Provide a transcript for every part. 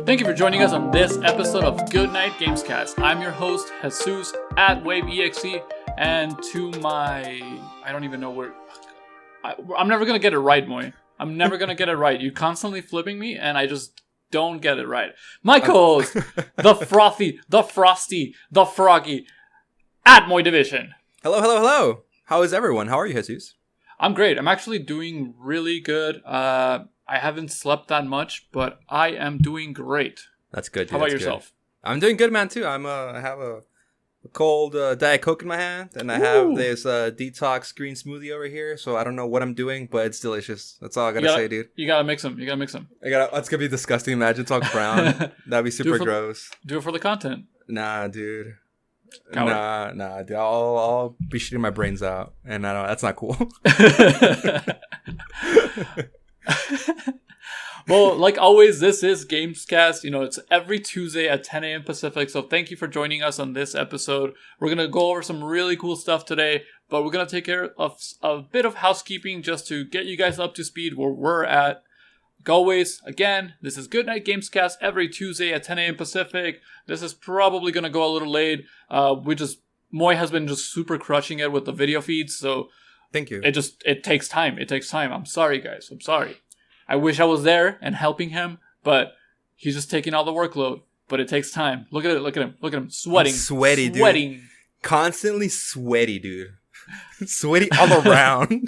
Thank you for joining us on this episode of Goodnight Gamescast. I'm your host, Jesus, at WaveEXE, and to my... I don't even know where... I'm never going to get it right, Moy. I'm never going to get it right. You're constantly flipping me, and I just don't get it right. My co-host, the frothy, the frosty, the froggy, at Moy Division. Hello. How is everyone? How are you, Jesus? I'm great. I'm actually doing really good. I haven't slept that much, but I am doing great. That's good. Dude. How about That's yourself? Good. I'm doing good, man, too. I have a cold Diet Coke in my hand, and I have this detox green smoothie over here, so I don't know what I'm doing, but it's delicious. That's all I gotta say, dude. You gotta mix them. It's gonna be disgusting. Imagine it's all brown. That'd be super gross. Do it for the content. Nah, dude. Coward. Nah, dude. I'll be shooting my brains out, and I don't. That's not cool. Well, like always, this is Gamescast. You know, it's every Tuesday at 10 a.m. Pacific. So thank you for joining us on this episode. We're going to go over some really cool stuff today, but we're going to take care of a bit of housekeeping just to get you guys up to speed where we're at. Like always, again, this is Goodnight Gamescast every Tuesday at 10 a.m. Pacific. This is probably going to go a little late. Moy has been just super crushing it with the video feeds. So thank you. It takes time. I'm sorry, guys. I'm sorry. I wish I was there and helping him, but he's just taking all the workload. But it takes time. Look at him. Sweating. I'm sweating. Dude. Constantly sweaty, dude. Sweaty all around.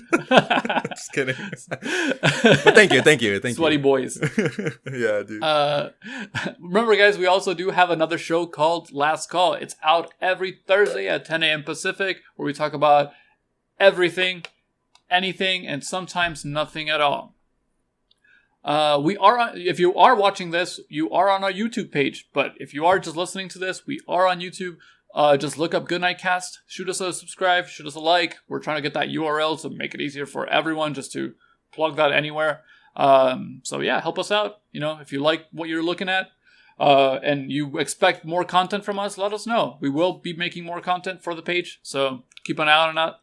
Just kidding. But thank you. Sweaty boys. Yeah, dude. Remember, guys, we also do have another show called Last Call. It's out every Thursday at 10 a.m. Pacific, where we talk about everything, anything, and sometimes nothing at all. If you are watching this, you are on our YouTube page. But if you are just listening to this, we are on YouTube. Just look up Goodnight Cast. Shoot us a subscribe. Shoot us a like. We're trying to get that URL to make it easier for everyone just to plug that anywhere. So yeah, help us out. You know, if you like what you're looking at, and you expect more content from us, let us know. We will be making more content for the page. So keep an eye on that.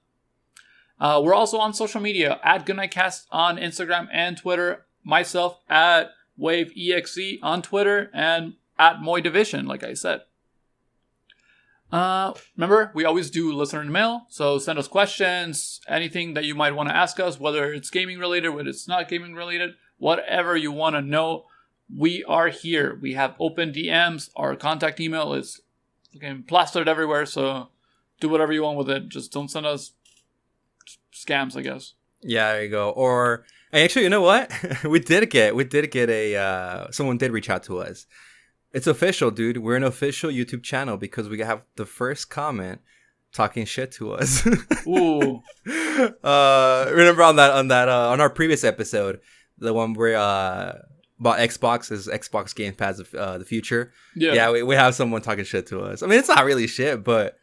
We're also on social media at Goodnight Cast on Instagram and Twitter. Myself at WaveEXE on Twitter and at Moy Division, like I said. Remember, we always do listener mail, so send us questions, anything that you might want to ask us, whether it's gaming related, whether it's not gaming related, whatever you want to know, we are here. We have open DMs. Our contact email is plastered everywhere, so do whatever you want with it. Just don't send us scams, I guess. Yeah, there you go. Or actually, you know what? we did get someone did reach out to us. It's official, dude. We're an official YouTube channel because we have the first comment talking shit to us. Ooh. Remember on our previous episode, the one where about Xbox Game Pass of the future. Yeah, we have someone talking shit to us. I mean, it's not really shit, but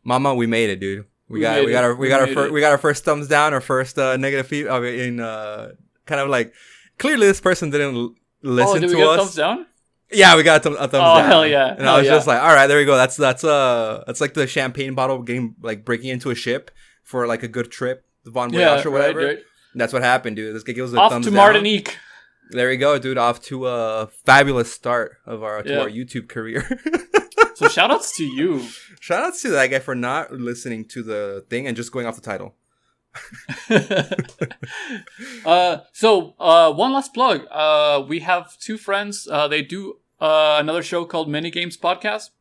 mama, we made it, dude. We got our first thumbs down, our first negative feedback. Kind of like clearly this person didn't listen to us. Did we get a thumbs down? Yeah, we got a thumbs down. Oh hell yeah! And I was just like, all right, there we go. That's like the champagne bottle getting like breaking into a ship for like a good trip, the Bon Voyage or whatever. Right. That's what happened, dude. This guy gives us a thumbs down. Off to Martinique. There we go, dude. Off to a fabulous start of our YouTube career. So shout outs to you. Shout outs to that guy for not listening to the thing and just going off the title. So one last plug. We have two friends. They do another show called Mini Games Podcast.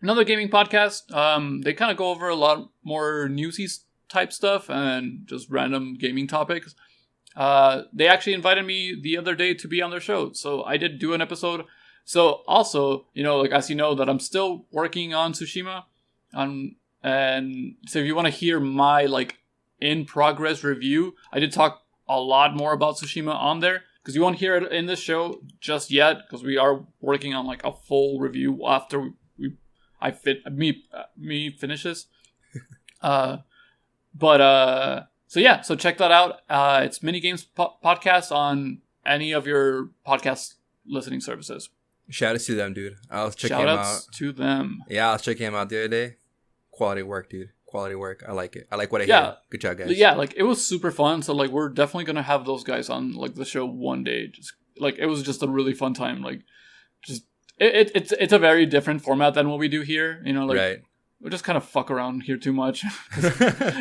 Another gaming podcast. They kind of go over a lot more newsy type stuff and just random gaming topics. They actually invited me the other day to be on their show. So I did do an episode. So also, you know, like as you know, that I'm still working on Tsushima, and so if you want to hear my like in progress review, I did talk a lot more about Tsushima on there because you won't hear it in this show just yet because we are working on like a full review after me finishes. So check that out. It's Mini Games Podcast on any of your podcast listening services. Shout out to them, dude. I was checking him out. Shout outs to them. Yeah, I was checking him out the other day. Quality work, dude. Quality work. I like it. I like what I hear. Good job, guys. Yeah, like it was super fun. So like we're definitely gonna have those guys on like the show one day. Just like it was just a really fun time. Like it's a very different format than what we do here. You know, like right. we just kind of fuck around here too much.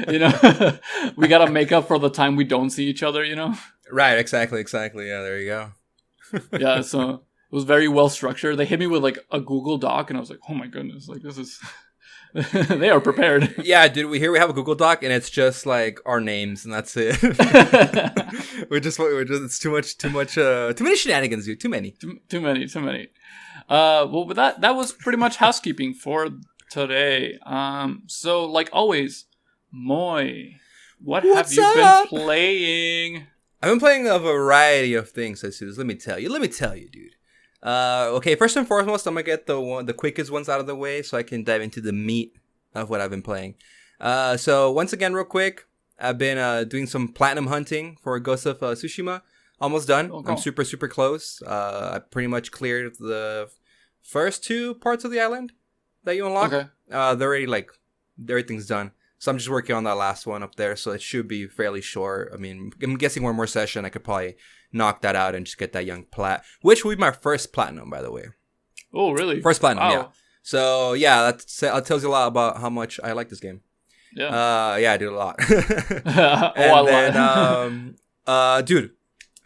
You know, we gotta make up for the time we don't see each other. You know. Right. Exactly. Yeah. There you go. Yeah. So it was very well structured. They hit me with like a Google Doc, and I was like, oh my goodness, like this is. They are prepared. Yeah, dude. We have a Google Doc, and it's just like our names, and that's it. we're just it's too many shenanigans, dude. Too many. Well, but that was pretty much housekeeping for today. So like always, Moy, what's have you been playing? I've been playing a variety of things, Jesus. Let me tell you, dude. Okay, first and foremost, I'm gonna get the quickest ones out of the way so I can dive into the meat of what I've been playing. So once again, real quick, I've been doing some platinum hunting for Ghost of Tsushima. Almost done. Oh, I'm super close. I pretty much cleared the first 2 parts of the island that you unlock. Okay. They're already everything's done. So I'm just working on that last one up there. So it should be fairly short. I mean, I'm guessing one more session, I could probably knock that out and just get that young plat, which will be my first platinum, by the way. Oh, really? First platinum, wow. Yeah. So yeah, that tells you a lot about how much I like this game. Yeah. Yeah, I do a lot. Dude.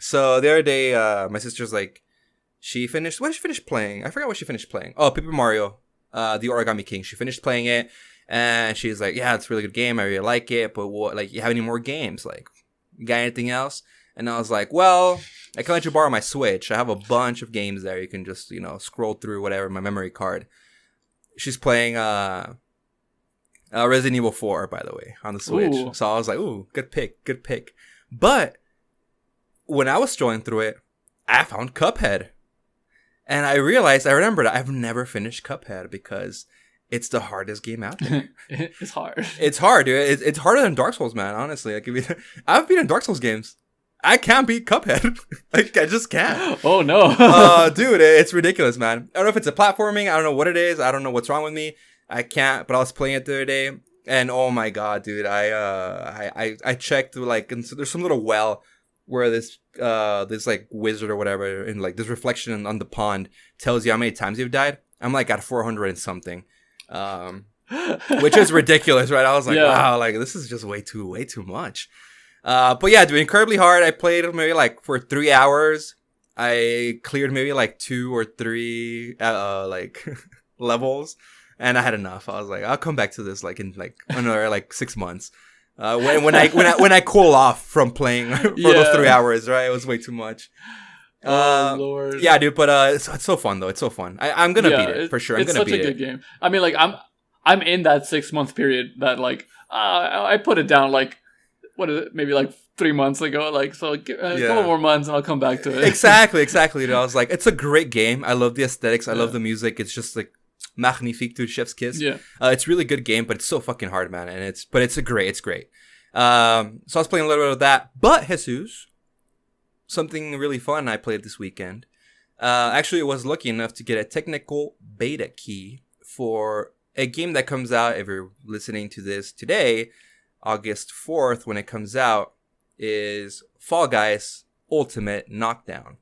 So the other day, my sister's like, she finished playing? I forgot what she finished playing. Oh, Paper Mario, the Origami King. She finished playing it, and she's like, yeah, it's a really good game. I really like it, but what, like, you have any more games? Like, you got anything else? And I was like, well, I can let you borrow my Switch. I have a bunch of games there. You can just, scroll through whatever, my memory card. She's playing Resident Evil 4, by the way, on the Switch. Ooh. So I was like, ooh, good pick. But when I was strolling through it, I found Cuphead. And I remembered I've never finished Cuphead because it's the hardest game out there. It's hard. It's hard, dude. It's harder than Dark Souls, man, honestly. I've beaten Dark Souls games. I can't beat Cuphead. Like, I just can't. Oh, no. Dude, it's ridiculous, man. I don't know if it's a platforming. I don't know what it is. I don't know what's wrong with me. I can't. But I was playing it the other day, and oh my god, dude. I checked, like, and so there's some little well where this like wizard or whatever, and like this reflection on the pond tells you how many times you've died. I'm like at 400 and something. Which is ridiculous, right? I was like, wow, like this is just way too much. But yeah, dude, incredibly hard. I played maybe like for 3 hours. I cleared maybe like 2 or 3 like levels, and I had enough. I was like, I'll come back to this like in like another like 6 months. When I cool off from playing for those 3 hours, right? It was way too much. Oh Lord. Yeah, dude, but it's so fun though. It's so fun. I'm gonna beat it for sure. I'm gonna beat it. It's such a good game. I mean, like I'm in that 6 month period that like I put it down like. What is it? Maybe like 3 months ago. Like, so a couple more months and I'll come back to it. Exactly. Dude. I was like, it's a great game. I love the aesthetics. I love the music. It's just like magnifique, dude. Chef's kiss. Yeah. It's a really good game, but it's so fucking hard, man. And it's great. It's great. So I was playing a little bit of that. But Jesus, something really fun I played this weekend. Actually, I was lucky enough to get a technical beta key for a game that comes out. If you're listening to this today, August 4th, when it comes out, is Fall Guys Ultimate Knockdown.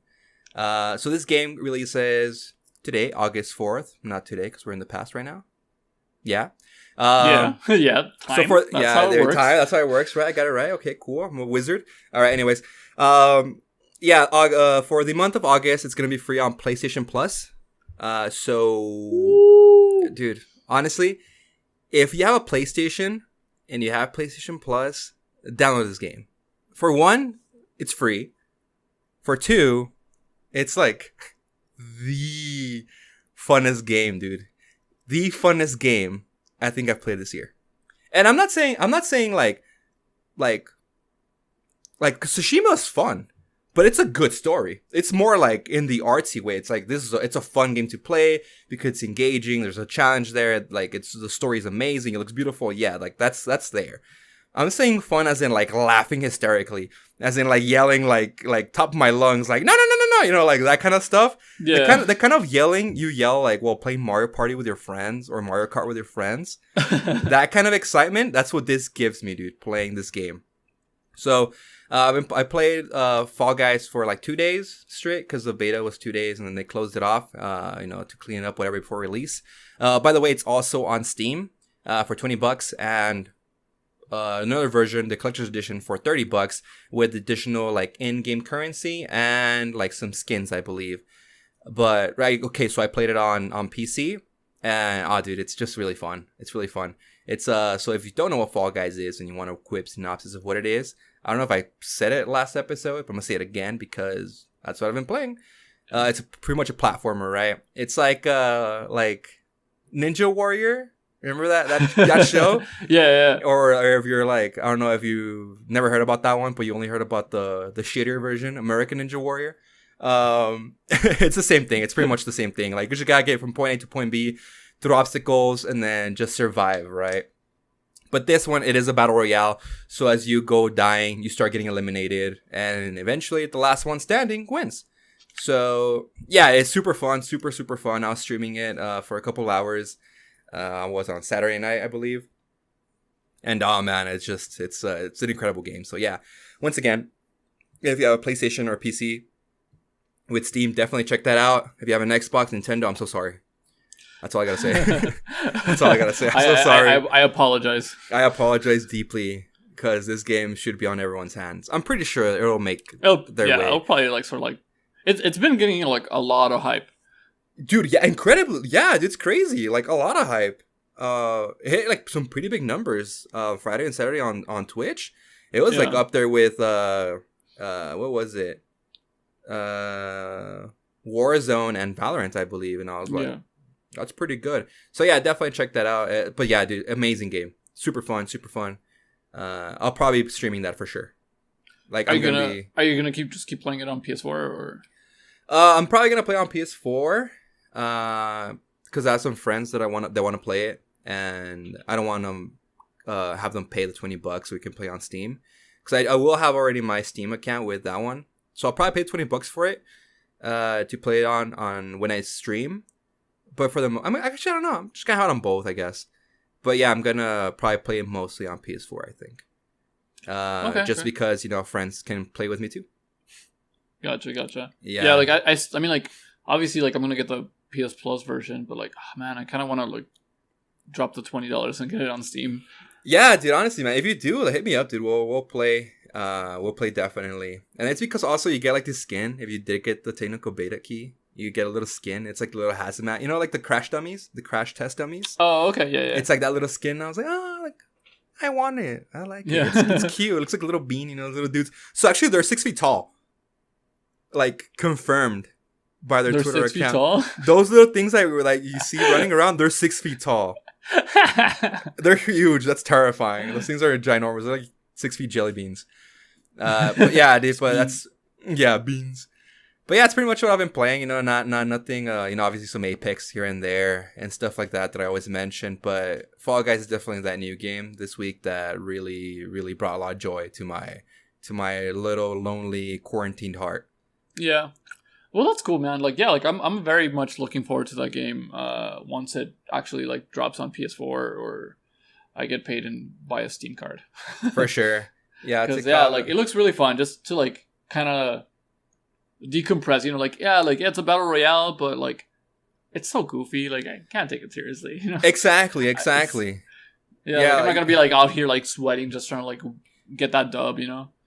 So this game releases today, August 4th. Not today, because we're in the past right now. Yeah. Yeah. Time. So that's how it works, right? I got it right. Okay, cool. I'm a wizard. All right, anyways. For the month of August, it's going to be free on PlayStation Plus. Dude, honestly, if you have a PlayStation and you have PlayStation Plus, download this game. For one, it's free. For two, it's like the funnest game, dude. The funnest game I think I've played this year. And I'm not saying like Tsushima is fun, but it's a good story. It's more like in the artsy way. It's like it's a fun game to play because it's engaging. There's a challenge there. Like the story is amazing. It looks beautiful. Yeah, like that's there. I'm saying fun as in like laughing hysterically, as in like yelling like top of my lungs, like no, like that kind of stuff. Yeah. The kind of yelling you yell like while playing Mario Party with your friends or Mario Kart with your friends. That kind of excitement. That's what this gives me, dude. Playing this game. So I played Fall Guys for like 2 days straight because the beta was 2 days and then they closed it off, to clean up whatever before release. By the way, it's also on Steam for $20 and another version, the collector's edition, for $30 with additional like in-game currency and like some skins, I believe. But so I played it on PC and dude, it's just really fun. It's really fun. It's so if you don't know what Fall Guys is and you want a quick synopsis of what it is, I don't know if I said it last episode, but I'm gonna say it again because that's what I've been playing. It's pretty much a platformer, right? It's like Ninja Warrior. Remember that show? Yeah. Or if you're like, I don't know if you never heard about that one, but you only heard about the shittier version, American Ninja Warrior. It's the same thing. It's pretty much the same thing. Like you just gotta get from point A to point B through obstacles and then just survive, right? But this one, it is a battle royale. So as you go dying, you start getting eliminated. And eventually, the last one standing wins. So, yeah, it's super fun. Super, super fun. I was streaming it for a couple of hours. I was on Saturday night, I believe. And, oh, man, it's an incredible game. So, yeah, once again, if you have a PlayStation or PC with Steam, definitely check that out. If you have an Xbox, Nintendo, I'm so sorry. That's all I gotta say. That's all I gotta say. I'm so sorry. I apologize. I apologize deeply because this game should be on everyone's hands. I'm pretty sure it'll make their way. It'll probably like sort of like it's been getting like a lot of hype. Dude, yeah, incredibly. Yeah, it's crazy. Like a lot of hype. It hit like some pretty big numbers Friday and Saturday on Twitch. It was like up there with what was it? Warzone and Valorant, I believe, and I was like, that's pretty good. So yeah, definitely check that out. But yeah, dude, amazing game. Super fun. I'll probably be streaming that for sure. Like, are you gonna keep playing it on PS4 or? I'm probably gonna play on PS4. Because I have some friends that want to play it, and I don't want them have them pay the $20 so we can play on Steam. Because I will have already my Steam account with that one, so I'll probably pay $20 for it to play it on when I stream. But for them, I mean, actually, I don't know. I'm just gonna have it on both, I guess. But yeah, I'm gonna probably play it mostly on PS4, I think. Just because friends can play with me too. Gotcha. Yeah, like I mean, like obviously, like I'm gonna get the PS Plus version, but like, oh, man, I kind of want to like drop the $20 and get it on Steam. Yeah, dude. Honestly, man, if you do, hit me up, dude. We'll play. We'll play definitely. And it's because also you get like this skin if you did get the technical beta key. You get a little skin. It's like a little hazmat. Like the crash dummies, the crash test dummies. Oh, okay, yeah. It's like that little skin. I was like, I want it. I like it. Yeah. It's cute. It looks like a little bean, little dudes. So actually, they're 6 feet tall. Like confirmed by their Twitter account. 6 feet tall? Those little things that you see running around, they're 6 feet tall. They're huge. That's terrifying. Those things are ginormous. They're like 6 feet jelly beans. But yeah, dude. But that's beans. But yeah, it's pretty much what I've been playing, not nothing, obviously some Apex here and there and stuff like that I always mention. But Fall Guys is definitely that new game this week that really, really brought a lot of joy to my little lonely quarantined heart. Yeah. Well, that's cool, man. Like, yeah, like I'm very much looking forward to that game once it actually like drops on PS4 or I get paid and buy a Steam card. For sure. Yeah. Because like it looks really fun just to like kind of decompress, it's a battle royale, but like it's so goofy, like I can't take it seriously, Exactly. Like, I'm not gonna be like out here like sweating just trying to like get that dub.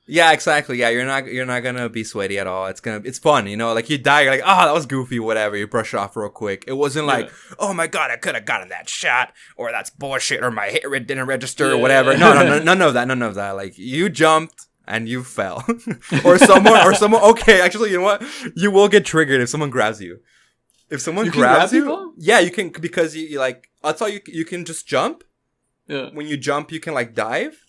Yeah, exactly. Yeah, you're not gonna be sweaty at all. It's fun, like you die, you're like, that was goofy, whatever. You brush it off real quick. It wasn't like, oh my god, I could have gotten that shot, or that's bullshit, or my hit rate didn't register, or whatever. No, none of that. Like you jumped and you fell. or someone okay, actually, you know what? You will get triggered if someone grabs you. If someone grabs you, yeah, you can, because you like, that's all you can just jump. Yeah. When you jump, you can like dive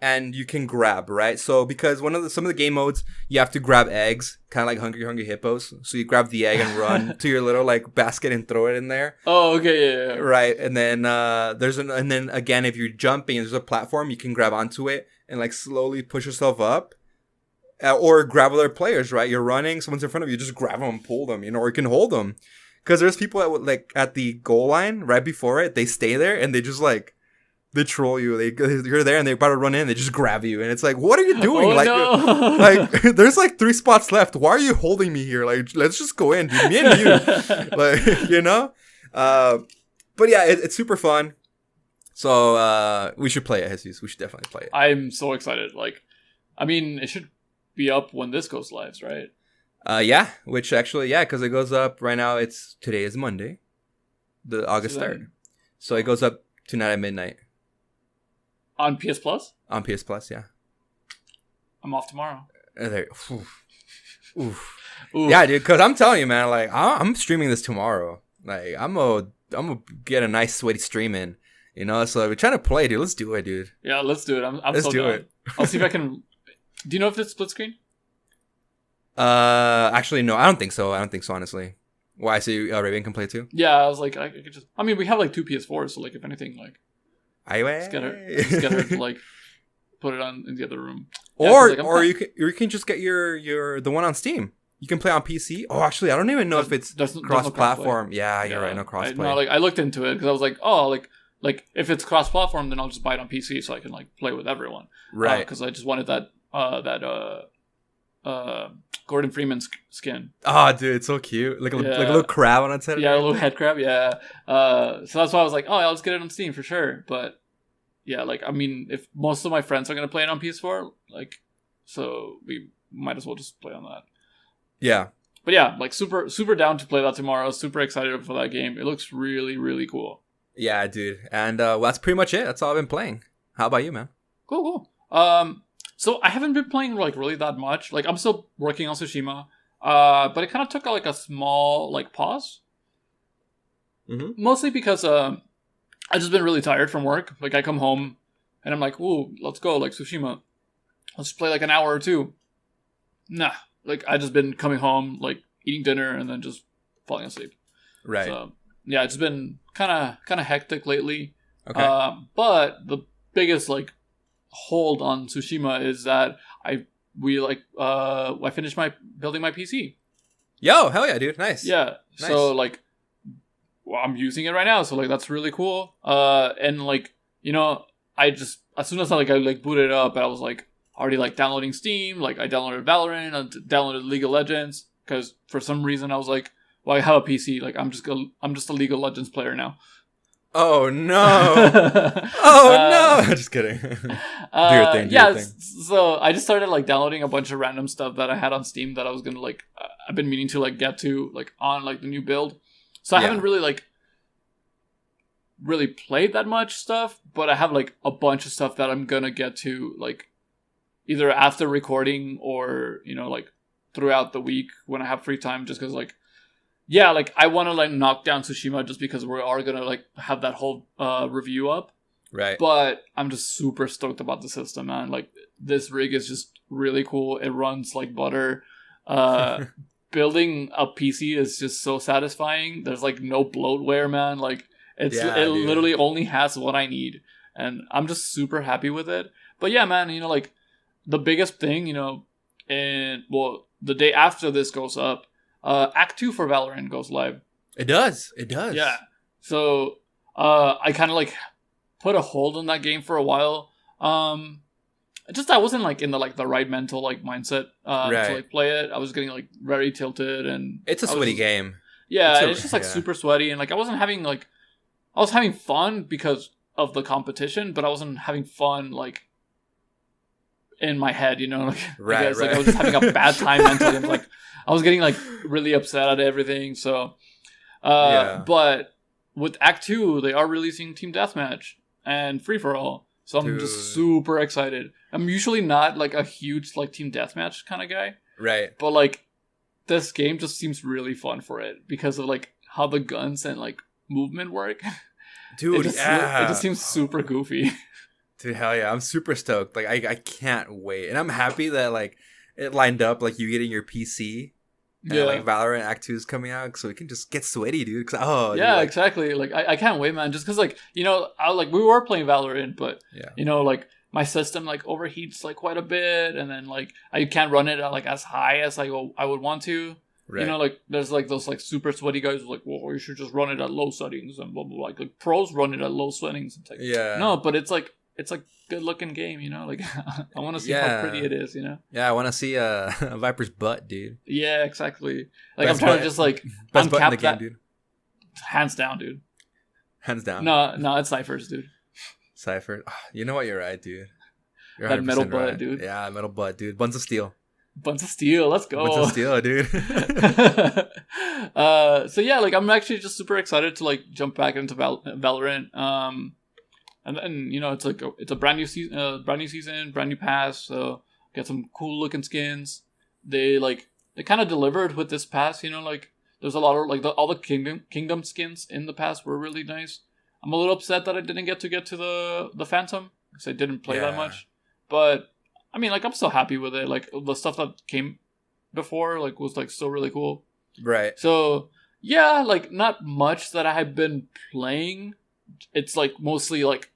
and you can grab, right? So because some of the game modes, you have to grab eggs, kind of like Hungry Hippos. So you grab the egg and run to your little like basket and throw it in there. Oh, okay, yeah. Right. And then and then again, if you're jumping and there's a platform, you can grab onto it and like slowly push yourself up, or grab other players, right? You're running, someone's in front of you, just grab them and pull them, or you can hold them. Because there's people that like at the goal line right before it, they stay there and they just like they troll you. You're there and they're about to run in. They just grab you, and it's like, what are you doing? Oh, like, no. like there's like 3 spots left. Why are you holding me here? Like, let's just go in, dude. Me and you, like, you know. But yeah, it's super fun. So we should play it, Jesus. We should definitely play it. I'm so excited. Like, I mean, it should be up when this goes live, right? Yeah. Which actually, yeah, because it goes up right now. Today is Monday, the August 3rd. So it goes up tonight at midnight. On PS Plus? On PS Plus, yeah. I'm off tomorrow. Oof. Yeah, dude. Because I'm telling you, man. Like, I'm streaming this tomorrow. Like, I'm gonna get a nice sweaty stream in. You know, so we're trying to play, dude. Let's do it, dude. Yeah, let's do it. I'm let's so do down. it. I'll see if I can. Do you know if it's split screen? Actually, no. I don't think so. Honestly. Why? So Raven can play too? Yeah, I was like, I could just. I mean, we have like 2 PS4s, so like, if anything, like, just get her to like put it on in the other room. Or you can just get your the one on Steam. You can play on PC. Oh, actually, I don't even know if it's cross-platform. Yeah, you're right. No cross-play. No, like I looked into it because I was like, oh, like if it's cross-platform, then I'll just buy it on PC so I can like play with everyone. Right. Because I just wanted that Gordon Freeman skin. Oh, dude, it's so cute. Like a little crab on its head. Yeah, a little head crab. Yeah. So that's why I was like, oh, I'll just get it on Steam for sure. But yeah, like I mean, if most of my friends are gonna play it on PS4, like, so we might as well just play on that. Yeah. But yeah, like super down to play that tomorrow. Super excited for that game. It looks really, really cool. Yeah, dude. And well, that's pretty much it. That's all I've been playing. How about you, man? Cool. So I haven't been playing like really that much. Like I'm still working on Tsushima. But it kind of took like a small like pause. Mm-hmm. Mostly because I've just been really tired from work. Like I come home and I'm like, ooh, let's go, like Tsushima. Let's play like an hour or two. Nah. Like, I just been coming home, like, eating dinner, and then just falling asleep. Right. So, yeah, it's been kind of hectic lately. Okay. But the biggest, like, hold on Tsushima is that I finished building my PC. Yo, hell yeah, dude. Nice. Yeah. Nice. So, like, I'm using it right now, so, like, that's really cool. And, like, you know, as soon as I booted it up, I was, like, already like downloading Steam, like I downloaded Valorant, I downloaded League of Legends because for some reason I was like, well, I have a PC, like I'm just a League of Legends player now. Oh no! Oh no! Just kidding. Do your thing. So I just started like downloading a bunch of random stuff that I had on Steam that I was gonna like. I've been meaning to like get to like on like the new build. So I haven't really played that much stuff, but I have like a bunch of stuff that I'm gonna get to like. Either after recording or, you know, like throughout the week when I have free time, just because like, yeah, like I want to like knock down Tsushima just because we are going to like have that whole review up. Right. But I'm just super stoked about the system, man. Like this rig is just really cool. It runs like butter. Building a PC is just so satisfying. There's like no bloatware, man. Like it literally only has what I need. And I'm just super happy with it. But yeah, man, you know, like, the biggest thing, you know, the day after this goes up, Act 2 for Valorant goes live. It does. Yeah. So, I kind of like put a hold on that game for a while. Just I wasn't like in the right mental like mindset to like play it. I was getting like very tilted and it's a sweaty game. Yeah, it's just like super sweaty and like I was having fun because of the competition, but I wasn't having fun like in my head, you know, like, like I was just having a bad time mentally. Like I was getting like really upset at everything. So, but with Act 2, they are releasing Team Deathmatch and Free for All. So I'm just super excited. I'm usually not like a huge like Team Deathmatch kind of guy, right? But like this game just seems really fun for it because of like how the guns and like movement work. Dude, it just seems super goofy. Dude, hell yeah. I'm super stoked. Like, I can't wait. And I'm happy that, like, it lined up, like, you getting your PC. And, like, Valorant Act 2 is coming out. So we can just get sweaty, dude. Exactly. Like, I can't wait, man. Just because, like, you know, we were playing Valorant, but, you know, like, my system, like, overheats, like, quite a bit. And then, like, I can't run it, like, as high as I would want to. Right. You know, like there's like those like super sweaty guys who are like, well, you should just run it at low settings and blah blah blah. Like pros run it at low settings. It's like, no, but it's like good looking game, you know. Like I want to see how pretty it is, you know. Yeah, I want to see a Viper's butt, dude. Yeah, exactly. Like I'm trying to just like best butt in the game, dude. Hands down, dude. Hands down. No, it's Cypher's, dude. Cypher. You know what? You're right, dude. You're that metal butt, right. dude. Yeah, metal butt, dude. Buns of steel. Buns of steel. Let's go. Buns of steel, dude. So yeah, like I'm actually just super excited to like jump back into Valorant. And then you know it's like it's a brand new season, brand new pass. So get some cool looking skins. They kind of delivered with this pass. You know, like there's a lot of like all the kingdom skins in the pass were really nice. I'm a little upset that I didn't get to the Phantom because I didn't play that much. But I mean, like I'm still happy with it. Like the stuff that came before, like was like still really cool. Right. So yeah, like not much that I have been playing. It's like mostly like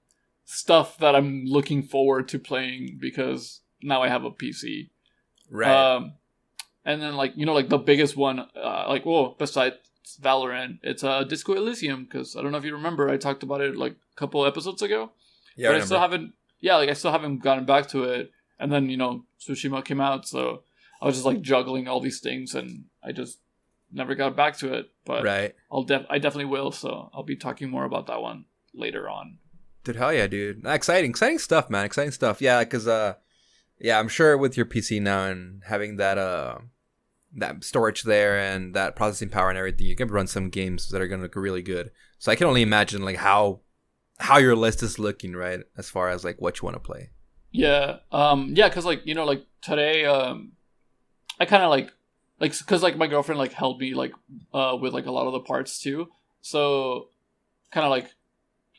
stuff that I'm looking forward to playing because now I have a PC. Right. And then like you know like the biggest one, besides Valorant, it's Disco Elysium because I don't know if you remember I talked about it like a couple episodes ago. Yeah, but I still haven't. Yeah, like I still haven't gotten back to it. And then, you know, Tsushima came out, so I was just like juggling all these things and I just never got back to it. But right. I definitely will, so I'll be talking more about that one later on. Dude, hell yeah, dude. Exciting stuff, man. Exciting stuff. Yeah, because I'm sure with your PC now and having that storage there and that processing power and everything, you can run some games that are gonna look really good. So I can only imagine like how your list is looking, right? As far as like what you want to play. Yeah. Because like, you know, like today, I kind of like, cause like my girlfriend like held me like, with like a lot of the parts too. So kind of like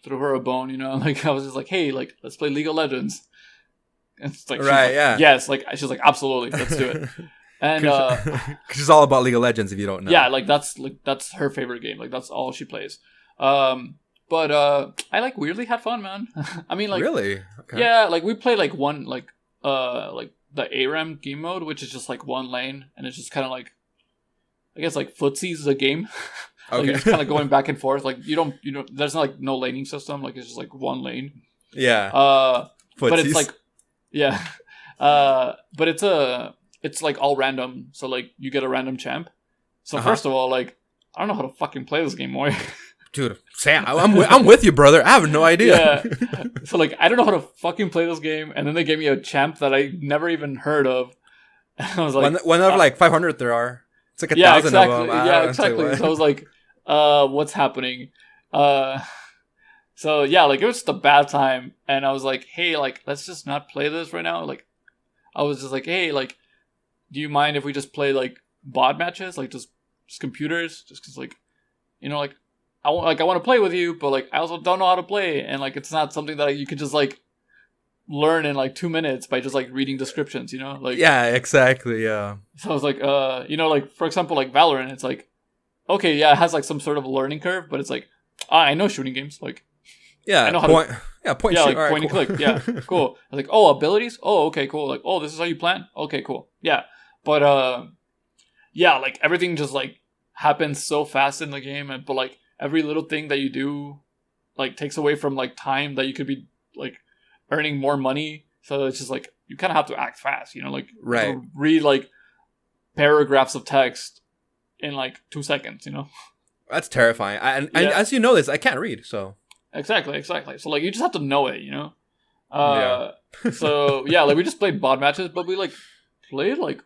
threw her a bone, you know, like I was just like, hey, like, let's play League of Legends. And it's like, right. Yeah. Yes. Like, she's like, absolutely. Let's do it. And, cause she's all about League of Legends if you don't know. Yeah. That's her favorite game. Like that's all she plays. But I like weirdly had fun, man. I mean, like really, okay. Yeah, like we played like one like the ARAM game mode, which is just like one lane, and it's just kind of like I guess like footsies is a game. Like, okay, you're just kind of going back and forth. Like you don't there's like no laning system. Like it's just like one lane. Yeah. But it's like yeah. But it's like all random. So like you get a random champ. So first of all, like I don't know how to fucking play this game more. Dude, Sam, I'm with you, brother. I have no idea. Yeah. So, like, I don't know how to fucking play this game. And then they gave me a champ that I never even heard of. And I was like... One of, like, 500 there are. It's like 1,000 exactly. of them. Yeah, exactly. So I was like, what's happening? So, yeah, like, it was just a bad time. And I was like, hey, like, let's just not play this right now. Like, I was just like, hey, like, do you mind if we just play, like, bot matches? Like, just computers? Just because, like, you know, like... I want to play with you, but like I also don't know how to play, and like it's not something that you could just like learn in like 2 minutes by just like reading descriptions, you know? Like yeah, exactly, yeah. So I was like, you know, like for example, like Valorant, it's like, okay, yeah, it has like some sort of a learning curve, but it's like, I know shooting games, like, yeah, I know how point, to, yeah, point, yeah, shoot. like point cool. and click, yeah, cool. I was like, oh, abilities, oh, okay, cool, like, oh, this is how you plan, okay, cool, yeah, but yeah, like everything just like happens so fast in the game, and but like. Every little thing that you do, like, takes away from, like, time that you could be, like, earning more money. So it's just, like, you kind of have to act fast, you know? Like, right. Read, like, paragraphs of text in, like, 2 seconds, you know? That's terrifying. And as you know this, I can't read, so. Exactly. So, like, you just have to know it, you know? Yeah. So, yeah, like, we just played bot matches, but we, like, played, like,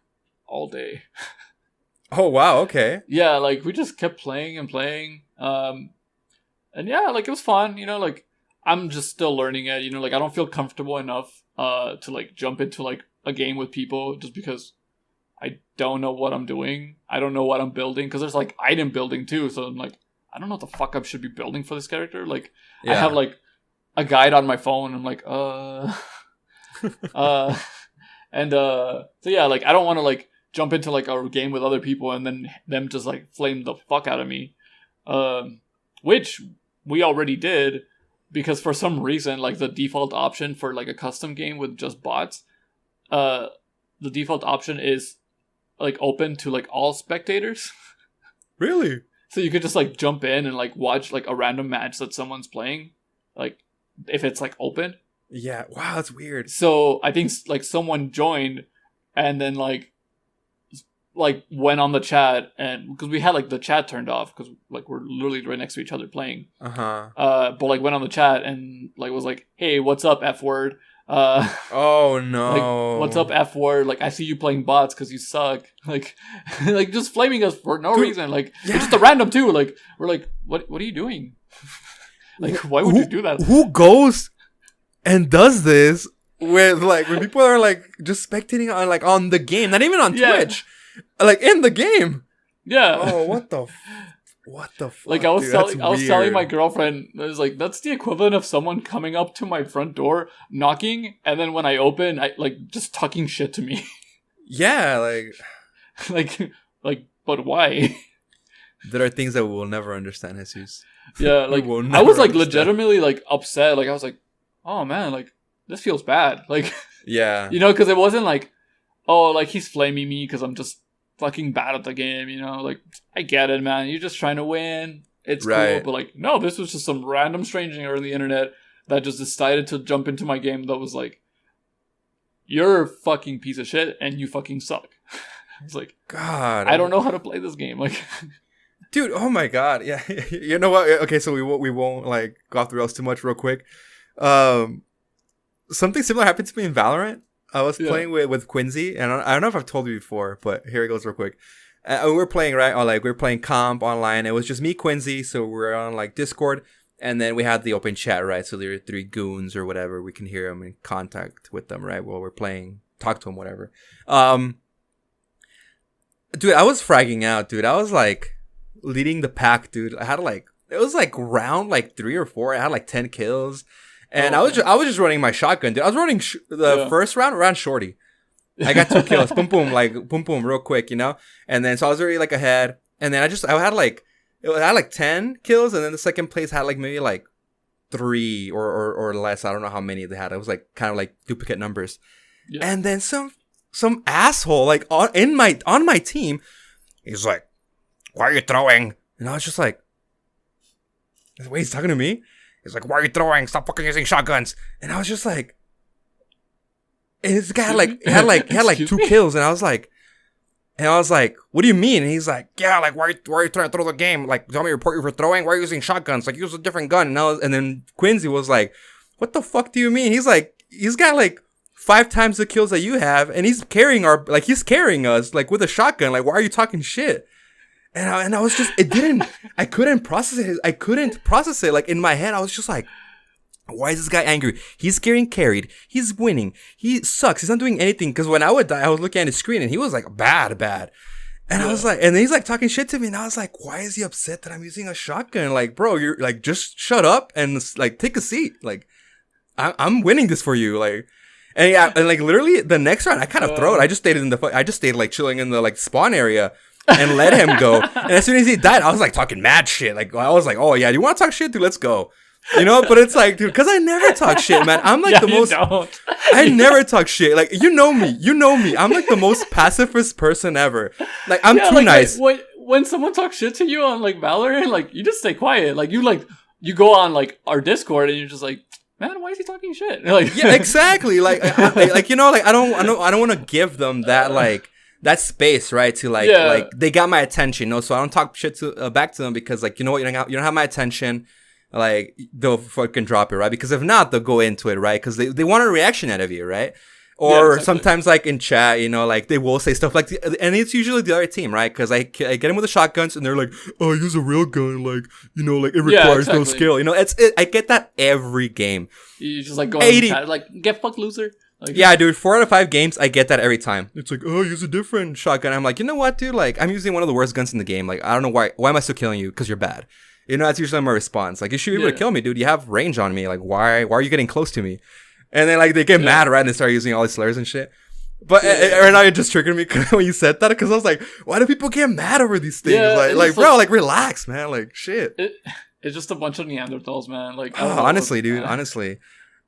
all day. Oh, wow, okay. Yeah, like, we just kept playing and playing. And yeah, like it was fun, you know, like I'm just still learning it, you know, like I don't feel comfortable enough to like jump into like a game with people just because I don't know what I'm doing. I don't know what I'm building because there's like item building too. So I'm like, I don't know what the fuck I should be building for this character. Like I have like a guide on my phone. I'm like, and so yeah, like I don't want to like jump into like a game with other people and then them just like flame the fuck out of me. Which we already did because for some reason, like the default option for like a custom game with just bots, the default option is like open to like all spectators. Really? So you could just like jump in and like watch like a random match that someone's playing, like if it's like open. Yeah. Wow, that's weird. So I think like someone joined, and then like went on the chat, and because we had like the chat turned off because like we're literally right next to each other playing. But like went on the chat and like was like, "Hey, what's up, F word?" Oh no! Like, what's up, F word? Like, I see you playing bots because you suck. Like, like just flaming us for no reason. Like, it's just a random too. Like, we're like, what are you doing? Like, why would you do that? Who goes and does this with like when people are like just spectating on like on the game, not even on Twitch, like in the game? Yeah. Oh, what the fuck? Like I was telling my girlfriend, I was like, that's the equivalent of someone coming up to my front door, knocking, and then when I open, I like just talking shit to me. Yeah, like, but why? There are things that we will never understand, Jesus. Yeah, like I was like legitimately like upset. Like I was like, oh man, like this feels bad. Like, yeah, you know, because it wasn't like, oh, like he's flaming me because I'm just fucking bad at the game, you know, like I get it, man, you're just trying to win, it's cool, but like no, this was just some random stranger on the internet that just decided to jump into my game that was like, you're a fucking piece of shit and you fucking suck. It's like, God, I don't know how to play this game, like dude, oh my god. Yeah. You know what, okay, so we won't like go off the rails too much real quick. Something similar happened to me in Valorant. I was playing with Quincy, and I don't know if I've told you before, but here it goes real quick. We were playing, right? Or like we were playing comp online. It was just me, Quincy, so we're on like Discord, and then we had the open chat, right? So there are 3 goons or whatever. We can hear them in contact with them, right? While we're playing, talk to them, whatever. Dude, I was fragging out, dude. I was like leading the pack, dude. I had like, it was like round like 3 or 4. I had like 10 kills. And I was just running my shotgun, dude. I was running the first round around shorty. I got 2 kills, boom boom, like boom boom, real quick, you know. And then so I was already like ahead. And then I had like 10 kills, and then the second place had like maybe like 3 or less. I don't know how many they had. It was like kind of like duplicate numbers. Yeah. And then some asshole like on my team, he's like, "Why are you throwing?" And I was just like, "Wait, he's talking to me?" He's like, "Why are you throwing? Stop fucking using shotguns." And I was just like, and this guy had like 2 kills, and I was like, "What do you mean?" And he's like, "Yeah, like why are you trying to throw the game? Like, tell me report you for throwing. Why are you using shotguns? Like, use a different gun." And then Quincy was like, "What the fuck do you mean?" He's like, he's got like 5 times the kills that you have, and he's carrying us like with a shotgun. Like, why are you talking shit? And I was just, I couldn't process it. Like in my head, I was just like, why is this guy angry? He's getting carried. He's winning. He sucks. He's not doing anything. Cause when I would die, I was looking at his screen and he was like bad. And I was like, and then he's like talking shit to me. And I was like, why is he upset that I'm using a shotgun? Like, bro, you're like, just shut up and like take a seat. Like, I'm winning this for you. Like, and yeah, and like literally the next round, I kind of throw it. I just stayed like chilling in the like spawn area. And let him go. And as soon as he died, I was like talking mad shit. Like I was like, "Oh yeah, you want to talk shit, dude? Let's go." You know. But it's like, dude, because I never talk shit, man. I'm like the most. I never talk shit. Like you know me. I'm like the most pacifist person ever. Like I'm too nice. When someone talks shit to you on like Valorant, like you just stay quiet. Like you go on like our Discord and you're just like, man, why is he talking shit? Like yeah, exactly. Like like you know, like I don't want to give them that like. That space, right? To like they got my attention, you know. So I don't talk shit back to them because, like, you know what, you don't have my attention. Like they'll fucking drop it, right? Because if not, they'll go into it, right? Because they want a reaction out of you, right? Or sometimes like in chat, you know, like they will say stuff like, and it's usually the other team, right? Because I get them with the shotguns and they're like, "Oh, use a real gun, like you know, like it requires no skill." You know, I get that every game. You just like go in chat, like get fucked, loser. Like, yeah, dude, 4 out of 5 games, I get that every time. It's like, "Oh, use a different shotgun." I'm like, you know what, dude? Like, I'm using one of the worst guns in the game. Like, I don't know why am I still killing you? Because you're bad. You know, that's usually my response. Like, you should be able to kill me, dude. You have range on me. Like, why are you getting close to me? And then, like, they get mad, right? And they start using all these slurs and shit. But right now, it just triggered me when you said that. Because I was like, why do people get mad over these things? Like bro, like, relax, man. Like, shit. It's just a bunch of Neanderthals, man. Like, honestly, dude. Honestly.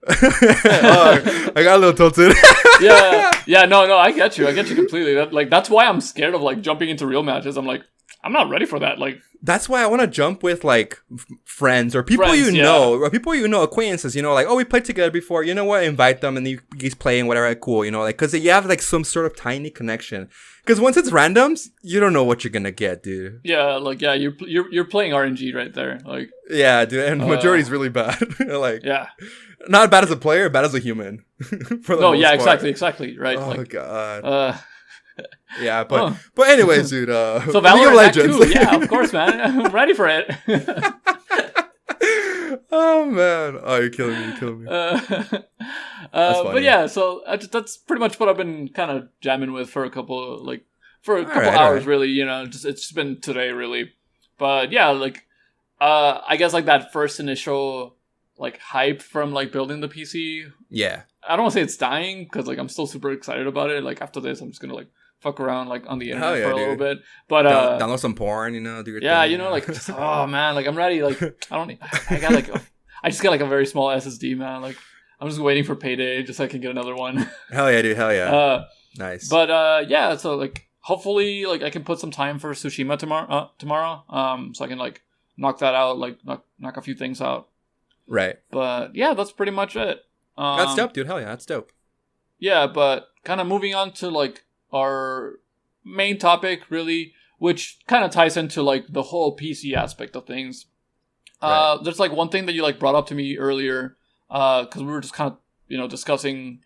Oh, I got a little tilted. No, I get you completely. That's why I'm scared of like jumping into real matches. I'm like, I'm not ready for that. Like, that's why I want to jump with like friends or people acquaintances. Like, oh, we played together before. You know what? Invite them and he's playing whatever. Cool. Like, because you have like some sort of tiny connection. Because once it's randoms, you don't know what you're gonna get, dude. Yeah, you're playing RNG right there. Like, yeah, dude, and majority's really bad. Like, yeah, not bad as a player, bad as a human. Exactly, right. Oh God. Yeah, but oh. but anyways, dude. So Valorant Legends. Yeah, of course, man. I'm ready for it. Oh man! Oh, you're killing me. But yeah, so that's pretty much what I've been kind of jamming with for a couple hours, really. It's just been today, really. But yeah, like, I guess like that first initial like hype from like building the PC. Yeah. I don't want to say it's dying because like I'm still super excited about it. Like after this, I'm just gonna like fuck around like on the internet for a little bit. But download some porn, do your thing. like just, oh man, like I'm ready. Like I just got like a very small SSD, man. Like I'm just waiting for payday just so I can get another one. Hell yeah, dude. Hell yeah. Nice. But yeah, so like hopefully like I can put some time for Tsushima tomorrow. So I can like knock that out, like knock a few things out. Right. But yeah, that's pretty much it. That's dope, dude. Hell yeah, that's dope. Yeah, but kind of moving on to like our main topic, really, which kind of ties into like the whole PC aspect of things. Right. There's like one thing that you like brought up to me earlier, because we were just kind of discussing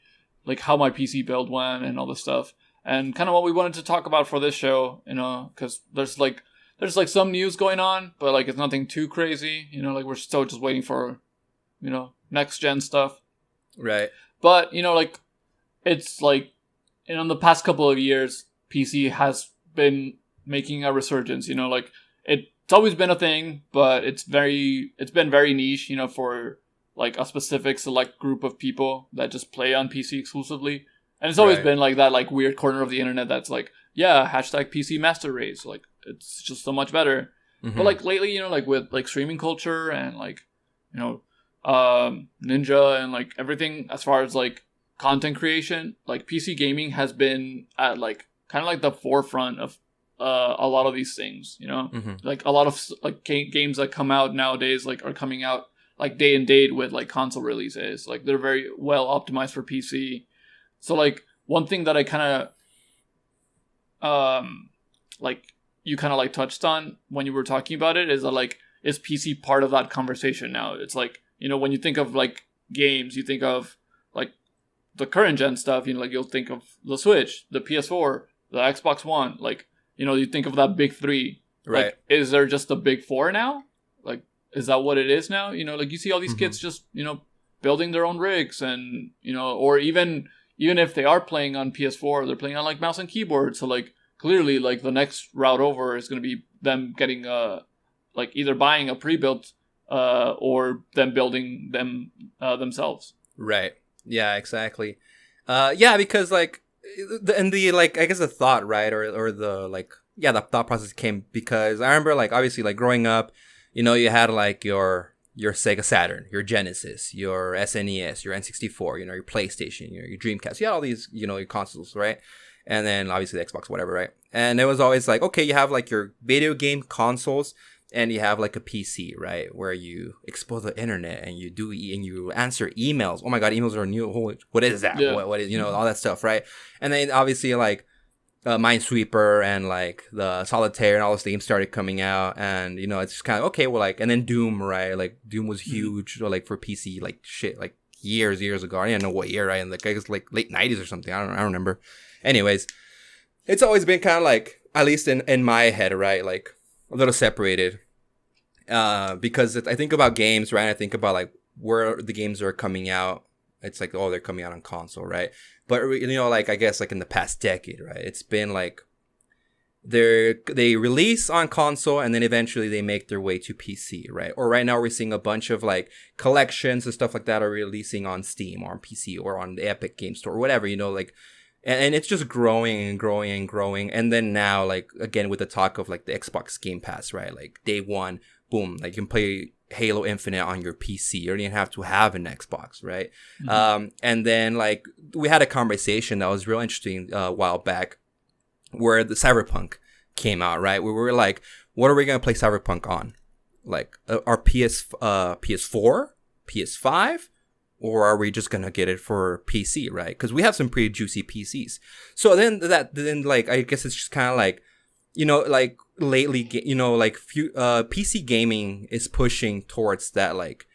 like how my PC build went and all this stuff, and kind of what we wanted to talk about for this show, because there's some news going on, but like it's nothing too crazy, like we're still just waiting for next gen stuff. Right. But like it's like in the past couple of years, PC has been making a resurgence. Like it's always been a thing, but it's been very niche. For like a specific select group of people that just play on PC exclusively, and it's always been like that like weird corner of the internet that's like, yeah, hashtag PC master race. Like it's just so much better. Mm-hmm. But like lately, like with like streaming culture and like Ninja and like everything as far as like content creation, like PC gaming has been at like kind of like the forefront of a lot of these things, mm-hmm. Like a lot of like games that come out nowadays like are coming out like day and date with like console releases. Like they're very well optimized for PC. So like one thing that I kind of like you kind of like touched on when you were talking about it is that like is PC part of that conversation now? It's like, when you think of like games, you think of like the current gen stuff, like you'll think of the Switch, the PS4, the Xbox One, like, you think of that big three. Right. Like, is there just a big four now? Like, is that what it is now? Like you see all these mm-hmm. kids just, building their own rigs and, or even if they are playing on PS4, they're playing on like mouse and keyboard. So like clearly like the next route over is going to be them getting like either buying a pre-built or them building them themselves. Right. Yeah, exactly. Yeah, because like the like I guess the thought, right, or the like the thought process came because I remember like obviously like growing up, you had like your Sega Saturn, your Genesis, your SNES, your N64, your PlayStation, your Dreamcast. You had all these, your consoles, right? And then obviously the Xbox, whatever, right? And it was always like, okay, you have like your video game consoles and you have like a PC, right? Where you explore the internet and you answer emails. Oh my God, emails are new. What is that? Yeah. What is, all that stuff, right? And then obviously like Minesweeper and like the Solitaire and all those games started coming out. And, it's just kind of, okay, well like, and then Doom, right? Like Doom was huge, like for PC, like shit, like years ago. I didn't know what year, right? And like, I guess like late 90s or something. I don't remember. Anyways, it's always been kind of like, at least in my head, right? Like a little separated. Because I think about games, right? I think about like where the games are coming out. It's like, oh, they're coming out on console, right? But, like, I guess like in the past decade, right? It's been like they release on console and then eventually they make their way to PC, right? Or right now we're seeing a bunch of like collections and stuff like that are releasing on Steam or on PC or on the Epic Game Store or whatever, like. And it's just growing and growing and growing. And then now, like, again, with the talk of, like, the Xbox Game Pass, right? Like, day one, boom. Like, you can play Halo Infinite on your PC. You don't even have to have an Xbox, right? Mm-hmm. And then like we had a conversation that was real interesting a while back, where the Cyberpunk came out, right? Where we were like, what are we gonna play Cyberpunk on? Like our PS4, PS5, or are we just gonna get it for PC, right? Because we have some pretty juicy PCs. So then like I guess it's just kind of like, like lately, like PC gaming is pushing towards that like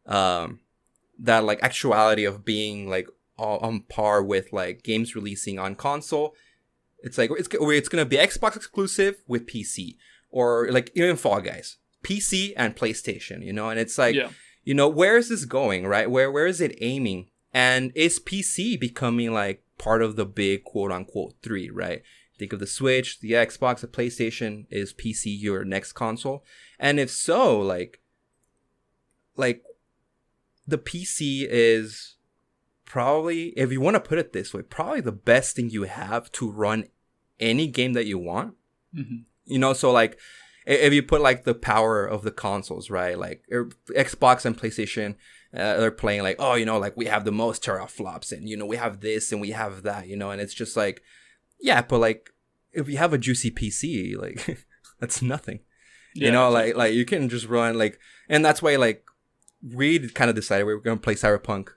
actuality of being like on par with like games releasing on console. It's like it's gonna be Xbox exclusive with PC, or like even Fall Guys, PC and PlayStation, and it's like, where is this going, right? Where is it aiming? And is PC becoming like part of the big quote unquote 3, right? Think of the Switch, the Xbox, the PlayStation. Is PC your next console? And if so, like the PC is probably, if you want to put it this way, probably the best thing you have to run any game that you want. Mm-hmm. So like if you put like the power of the consoles, right? Like Xbox and PlayStation, they're playing like, oh, like we have the most teraflops, and we have this and we have that, and it's just like, yeah, but like if you have a juicy PC, like that's nothing. Like you can just run like, and that's why like we kind of decided we were going to play Cyberpunk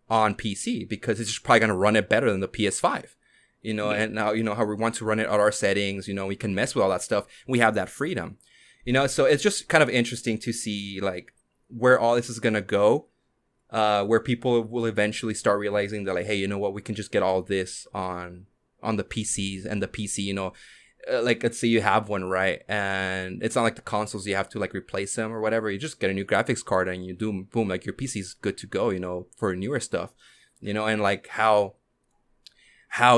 on PC because it's just probably going to run it better than the PS5. And now, how we want to run it at our settings, we can mess with all that stuff. We have that freedom, so it's just kind of interesting to see like where all this is going to go, where people will eventually start realizing that like, hey, you know what, we can just get all this on the PCs, and the PC, like let's say you have one, right? And it's not like the consoles, you have to like replace them or whatever. You just get a new graphics card and you do boom, like your PC's good to go, for newer stuff, and like how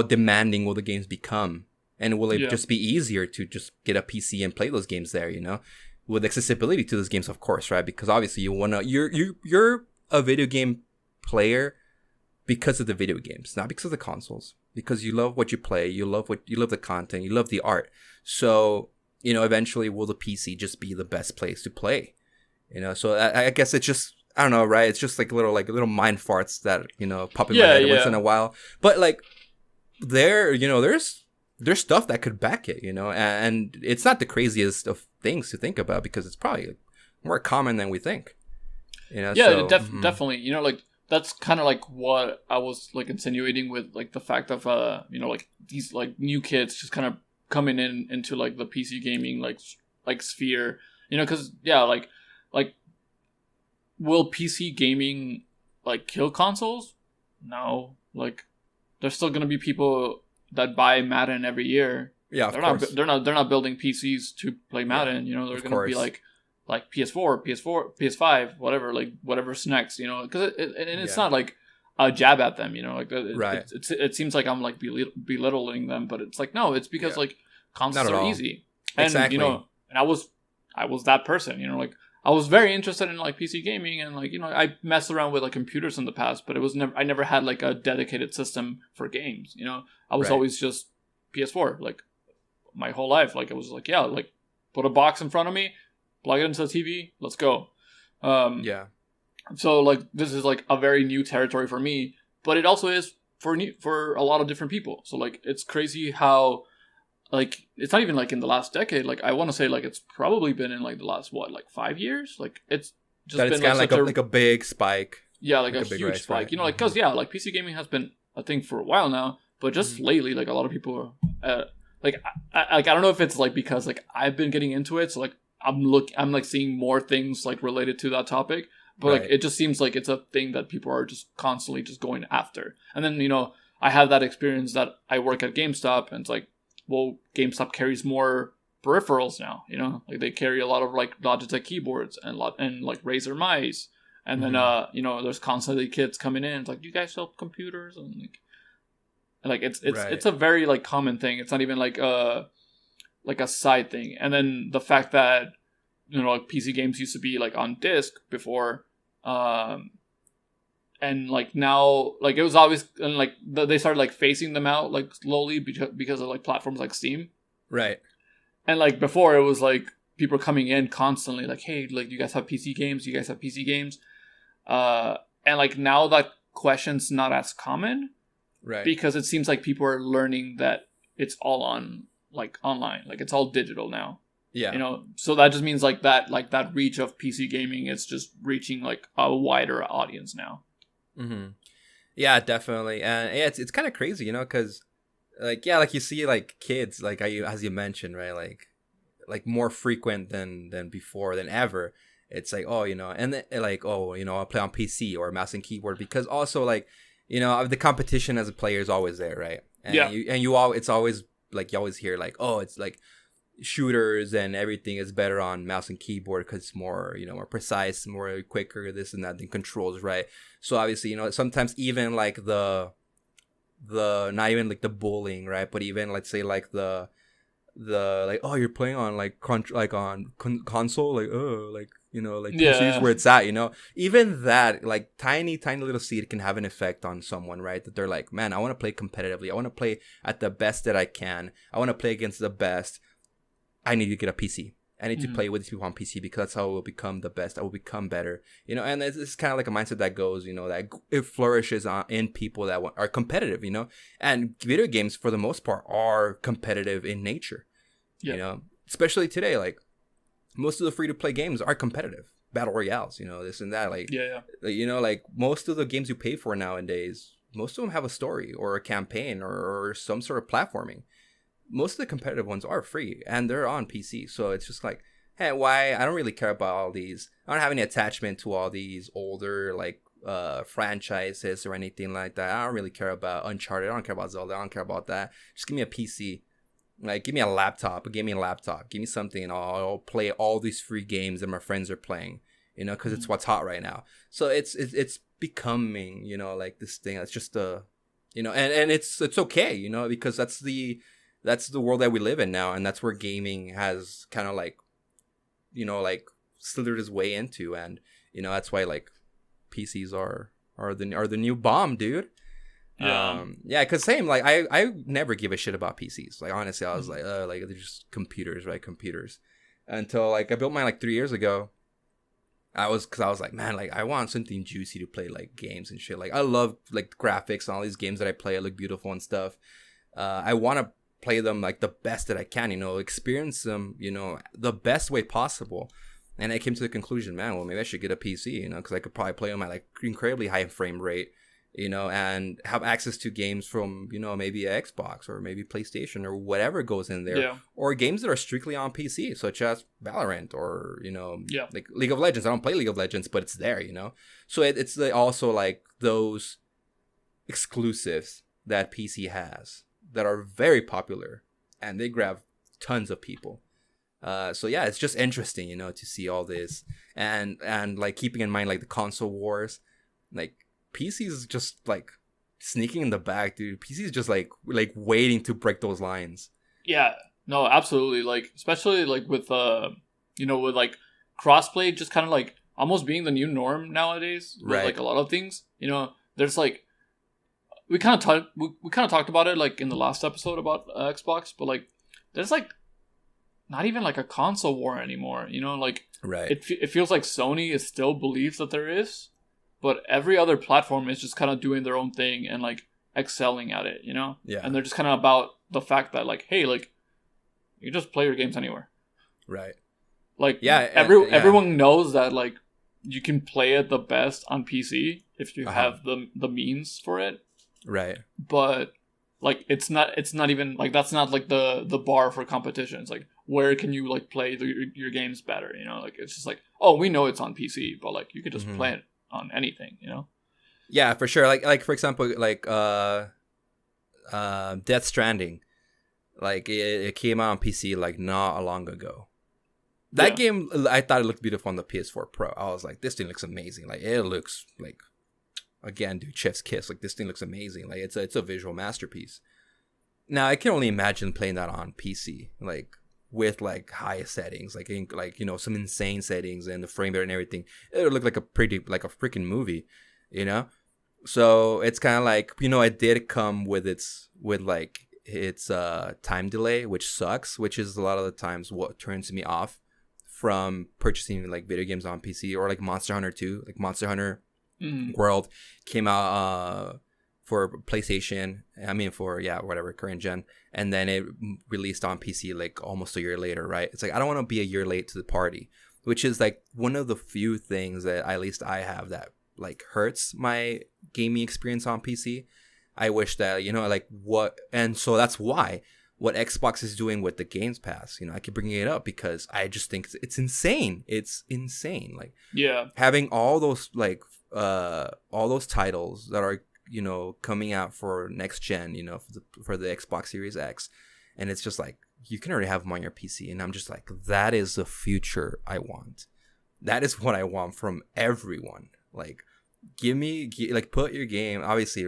demanding will the games become, and will it just be easier to just get a PC and play those games there, with accessibility to those games, of course, right? Because obviously you're a video game player because of the video games, not because of the consoles, because you love what you play, you love the content, you love the art. So, eventually will the PC just be the best place to play? So I guess it's just, I don't know, right? It's just like little mind farts that, pop in my head once in a while. But like there's stuff that could back it, and it's not the craziest of things to think about because it's probably more common than we think. Definitely. Like that's kind of like what I was like insinuating with like the fact of like these like new kids just kind of coming into like the PC gaming like sphere, because like will PC gaming like kill consoles? No, like there's still gonna be people that buy Madden every year. Yeah, they're not building PCs to play Madden. They're gonna be like PS4, PS5, whatever, like whatever's next, because it's not like a jab at them, like right. It seems like I'm like belittling them, but it's like, no, it's because like consoles are easy, and exactly. And I was that person, like I was very interested in like PC gaming, and like I messed around with like computers in the past, but I never had like a dedicated system for games. I was always just PS4 like my whole life. Like it was like, like put a box in front of me, plug it into the TV, let's go. So like this is like a very new territory for me, but it also is for a lot of different people. So like it's crazy how like it's not even like in the last decade. Like I want to say like it's probably been in like the last 5 years. Like it's just been like a big spike. Yeah, like a huge spike. Right? Like because like PC gaming has been a thing for a while now, but just lately like a lot of people are like I don't know if it's like because like I've been getting into it, so like I'm like seeing more things like related to that topic, but like it just seems like it's a thing that people are just constantly just going after. And then I have that experience that I work at GameStop, and it's like, well, GameStop carries more peripherals now, like they carry a lot of like Logitech keyboards and like Razer mice, and then there's constantly kids coming in. It's like, do you guys sell computers? And like it's a very like common thing. It's not even like a side thing. And then the fact that like PC games used to be like on disc before, and like now like it was always, and like they started like phasing them out like slowly because of like platforms like Steam, right? And like before it was like people are coming in constantly like, hey, like, you guys have PC games? You guys have PC games? And like now that question's not as common, right? Because it seems like people are learning that it's all on like online, like it's all digital now. Yeah, you know, so that just means like that reach of PC gaming is just reaching like a wider audience now. Mm-hmm. Yeah, definitely, and yeah, it's kind of crazy, you know, because like like you see like kids like as you mentioned, right, like more frequent than before than ever. It's like, oh, you know, and then, like, oh, you know, I'll play on PC or mouse and keyboard, because also like, you know, the competition as a player is always there, right? And it's always like, you always hear like, oh, it's like shooters and everything is better on mouse and keyboard because it's more, you know, more precise, more quicker, this and that, than controls, right? So obviously, you know, sometimes even like the not even like the bullying, right, but even let's say like the like, oh, you're playing on like console, like, oh, like, you know, like, PC's where it's at, you know, even that like tiny little seed can have an effect on someone, right? That they're like, man, I want to play competitively, I want to play at the best that I can, I want to play against the best, I need to get a PC, I need to play with these people on PC, because that's how I will become the best, I will become better, you know. And it's kind of like a mindset that goes, you know, that it flourishes in people that are competitive, you know. And video games for the most part are competitive in nature, you know, especially today. Like most of the free to play games are competitive battle royales, you know, this and that, like, you know, like most of the games you pay for nowadays, most of them have a story or a campaign or some sort of platforming. Most of the competitive ones are free and they're on PC. So it's just like, hey, why? I don't really care about all these. I don't have any attachment to all these older like franchises or anything like that. I don't really care about Uncharted. I don't care about Zelda. I don't care about that. Just give me a PC. Like, give me a laptop. Give me something, and I'll play all these free games that my friends are playing, you know, because it's what's hot right now. So it's becoming, you know, like this thing that's just you know, and it's okay, you know, because that's the world that we live in now, and that's where gaming has kind of like, you know, like slithered its way into, and you know, that's why like PCs are the new bomb, dude. Because same, like I never give a shit about PCs. Like honestly, I was like they're just computers, right? Computers. Until like I built mine like 3 years ago. I was like, man, like I want something juicy to play, like games and shit. Like I love like graphics and all these games that I play. It look beautiful and stuff. I want to play them like the best that I can, you know, experience them, you know, the best way possible. And I came to the conclusion, man, well, maybe I should get a PC, you know, because I could probably play them at like incredibly high frame rate, you know, and have access to games from, you know, maybe an Xbox or maybe PlayStation or whatever goes in there, or games that are strictly on PC, such as Valorant or, you know, like League of Legends. I don't play League of Legends, but it's there, you know. So it's also like those exclusives that PC has that are very popular and they grab tons of people. So yeah, it's just interesting, you know, to see all this and like keeping in mind like the console wars, like PC is just like sneaking in the back, dude. PC is just like waiting to break those lines. Yeah, no, absolutely. Like especially like with you know, with like crossplay just kind of like almost being the new norm nowadays. With, like a lot of things, you know, there's like we kind of talked about it like in the last episode about Xbox, but like there's like not even like a console war anymore, you know, like it feels like Sony still believes that there is, but every other platform is just kind of doing their own thing and like excelling at it, you know? Yeah. And they're just kind of about the fact that like, hey, like you just play your games anywhere. Right. Like everyone knows that like you can play it the best on PC if you have the means for it. Right. But like it's not even like that's not like the bar for competition. It's like where can you like play your games better, you know? Like it's just like, oh, we know it's on PC, but like you could just play it on anything, you know? Yeah, for sure. Like for example, like Death Stranding, like it came out on PC like not long ago. That game, I thought it looked beautiful on the PS4 Pro. I was like, this thing looks amazing. Like it looks like, again, dude, chef's kiss. Like this thing looks amazing. Like it's a visual masterpiece. Now I can only imagine playing that on PC, like with like high settings, like you know, some insane settings and the frame rate and everything. It would look like a freaking movie, you know. So it's kind of like, you know, it did come with its time delay, which sucks, which is a lot of the times what turns me off from purchasing like video games on PC, or like Monster Hunter 2, like Monster Hunter World came out for PlayStation. I mean, for whatever current gen, and then it released on PC like almost a year later, right? It's like I don't want to be a year late to the party, which is like one of the few things that at least I have that like hurts my gaming experience on PC. I wish that, like what, and so that's why what Xbox is doing with the Games Pass, I keep bringing it up because I just think it's insane. It's insane. Like, having all those like all those titles that are coming out for next gen, for the Xbox Series X, and it's just like you can already have them on your PC, and I'm just like, that is the future I want. That is what I want from everyone. Like, put your game. Obviously,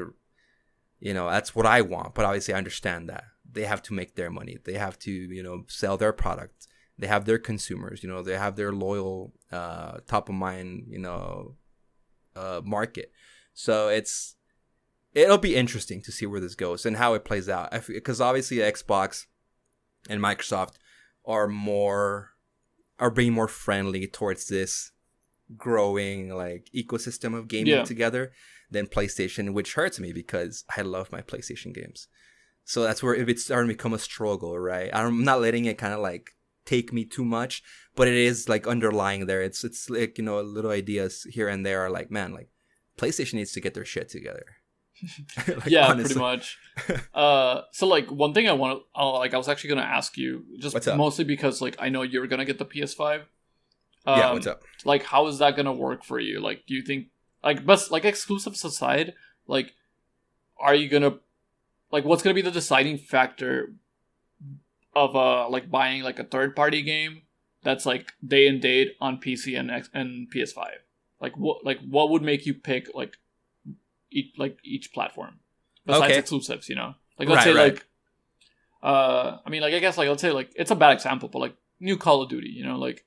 that's what I want. But obviously, I understand that they have to make their money. They have to, sell their product. They have their consumers. They have their loyal, top of mind, market. So it'll be interesting to see where this goes and how it plays out. Because obviously, Xbox and Microsoft are being more friendly towards this growing like ecosystem of gaming together than PlayStation, which hurts me because I love my PlayStation games. So that's where if it's starting to become a struggle, right? I'm not letting it kind of like take me too much, but it is like underlying there. It's like, little ideas here and there are like, man, like PlayStation needs to get their shit together. Like, yeah, honestly. pretty much. So like one thing I was actually gonna ask you, just mostly because like I know you're gonna get the PS5. What's up? Like, how is that gonna work for you? Like, do you think but like exclusives aside, like, are you gonna like what's gonna be the deciding factor of like buying like a third party game that's like day and date on PC and PS5? Like what would make you pick each platform besides exclusives, like let's say like I mean, like I guess like let's say like it's a bad example, but like new Call of Duty, like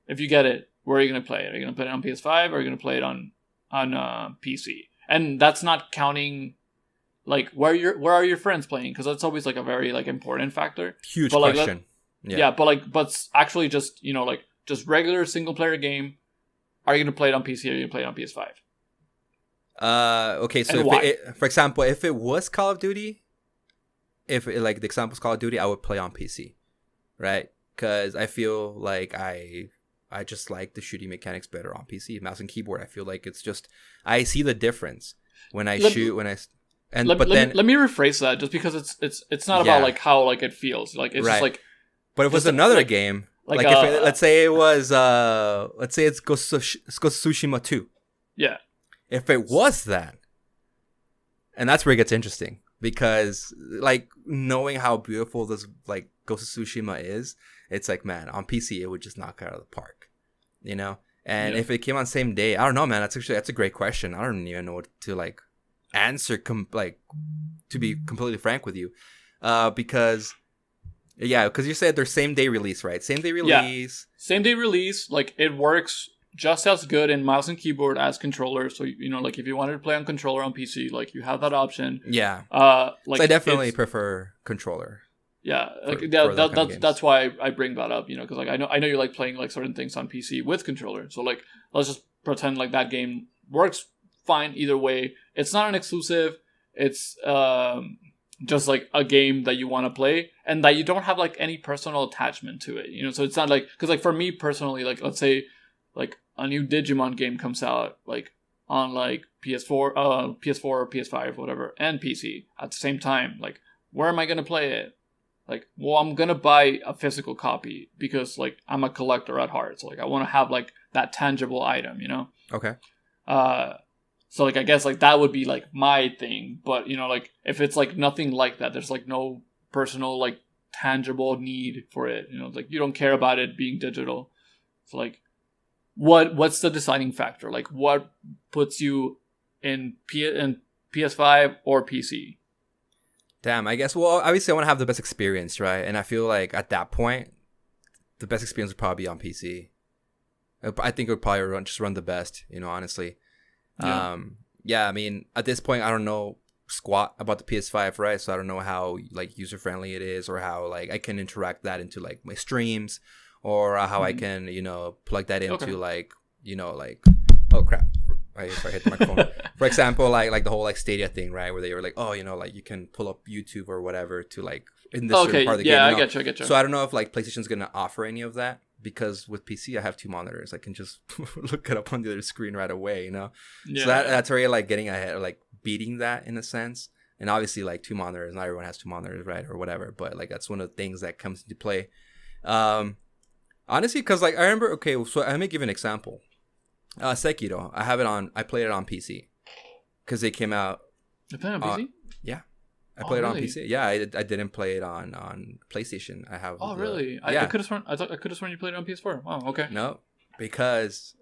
if you get it, where are you gonna play it? Are you gonna play it on PS5 or are you gonna play it on PC? And that's not counting like where are your friends playing, because that's always like a very like important factor. Huge but, like, question. But actually just like just regular single player game, are you gonna play it on PC or are you gonna play it on PS5? Okay, so for example, if it was Call of Duty, like the example is Call of Duty, I would play on PC, right? Because I feel like I just like the shooting mechanics better on PC. Mouse and keyboard, I feel like it's just, I see the difference when I shoot, let me rephrase that, just because it's not about like how like it feels, like it's just like. But if it was another game, like if let's say it was it's Ghost of Tsushima 2. Yeah. If it was that, and that's where it gets interesting, because like knowing how beautiful this like Ghost of Tsushima is, it's like, man, on PC it would just knock it out of the park, And if it came on same day, I don't know, man. That's a great question. I don't even know what to like answer. To be completely frank with you, because you said they're same day release, right? Same day release. Yeah. Same day release. Like it works just as good in mouse and keyboard as controller. So like if you wanted to play on controller on PC, like you have that option. Yeah. Like so I definitely prefer controller. Yeah, that's why I bring that up, because like I know you like playing like certain things on PC with controller. So like let's just pretend like that game works fine either way. It's not an exclusive. It's just like a game that you want to play and that you don't have like any personal attachment to it. So it's not like, because like for me personally, like let's say like a new Digimon game comes out like on like PS4 or PS5 or whatever and PC at the same time. Like, where am I gonna play it? Like, well, I'm gonna buy a physical copy because like I'm a collector at heart. So like I want to have like that tangible item, Okay. So like I guess like that would be like my thing. But like if it's like nothing like that, there's like no personal like tangible need for it. Like you don't care about it being digital. So like what's the deciding factor? Like what puts you in PS5 or PC? Damn, I guess, well, obviously I want to have the best experience, right? And I feel like at that point, the best experience would probably be on PC. I think it would probably run the best, honestly. Yeah. I mean, at this point, I don't know squat about the PS5, right? So I don't know how like user friendly it is, or how like I can interact that into like my streams, or how I can, plug that into oh crap. Right, so I hit the microphone. For example, like the whole like Stadia thing, right? Where they were like, oh, like you can pull up YouTube or whatever to like in this certain part of the game. Yeah, I get you. So I don't know if like PlayStation's gonna offer any of that, because with PC I have 2 monitors. I can just look it up on the other screen right away, Yeah. So that's already like getting ahead, or like beating that in a sense. And obviously like 2 monitors, not everyone has 2 monitors, right? Or whatever. But like that's one of the things that comes into play. Honestly, because like I remember, okay, so let me give an example. Sekiro, I played it on PC because they came out. You played it on PC? Yeah, I played it on PC. Yeah, I didn't play it on PlayStation. I have. Oh, really? I could have sworn. I could have sworn you played it on PS4. Wow. Okay. No, because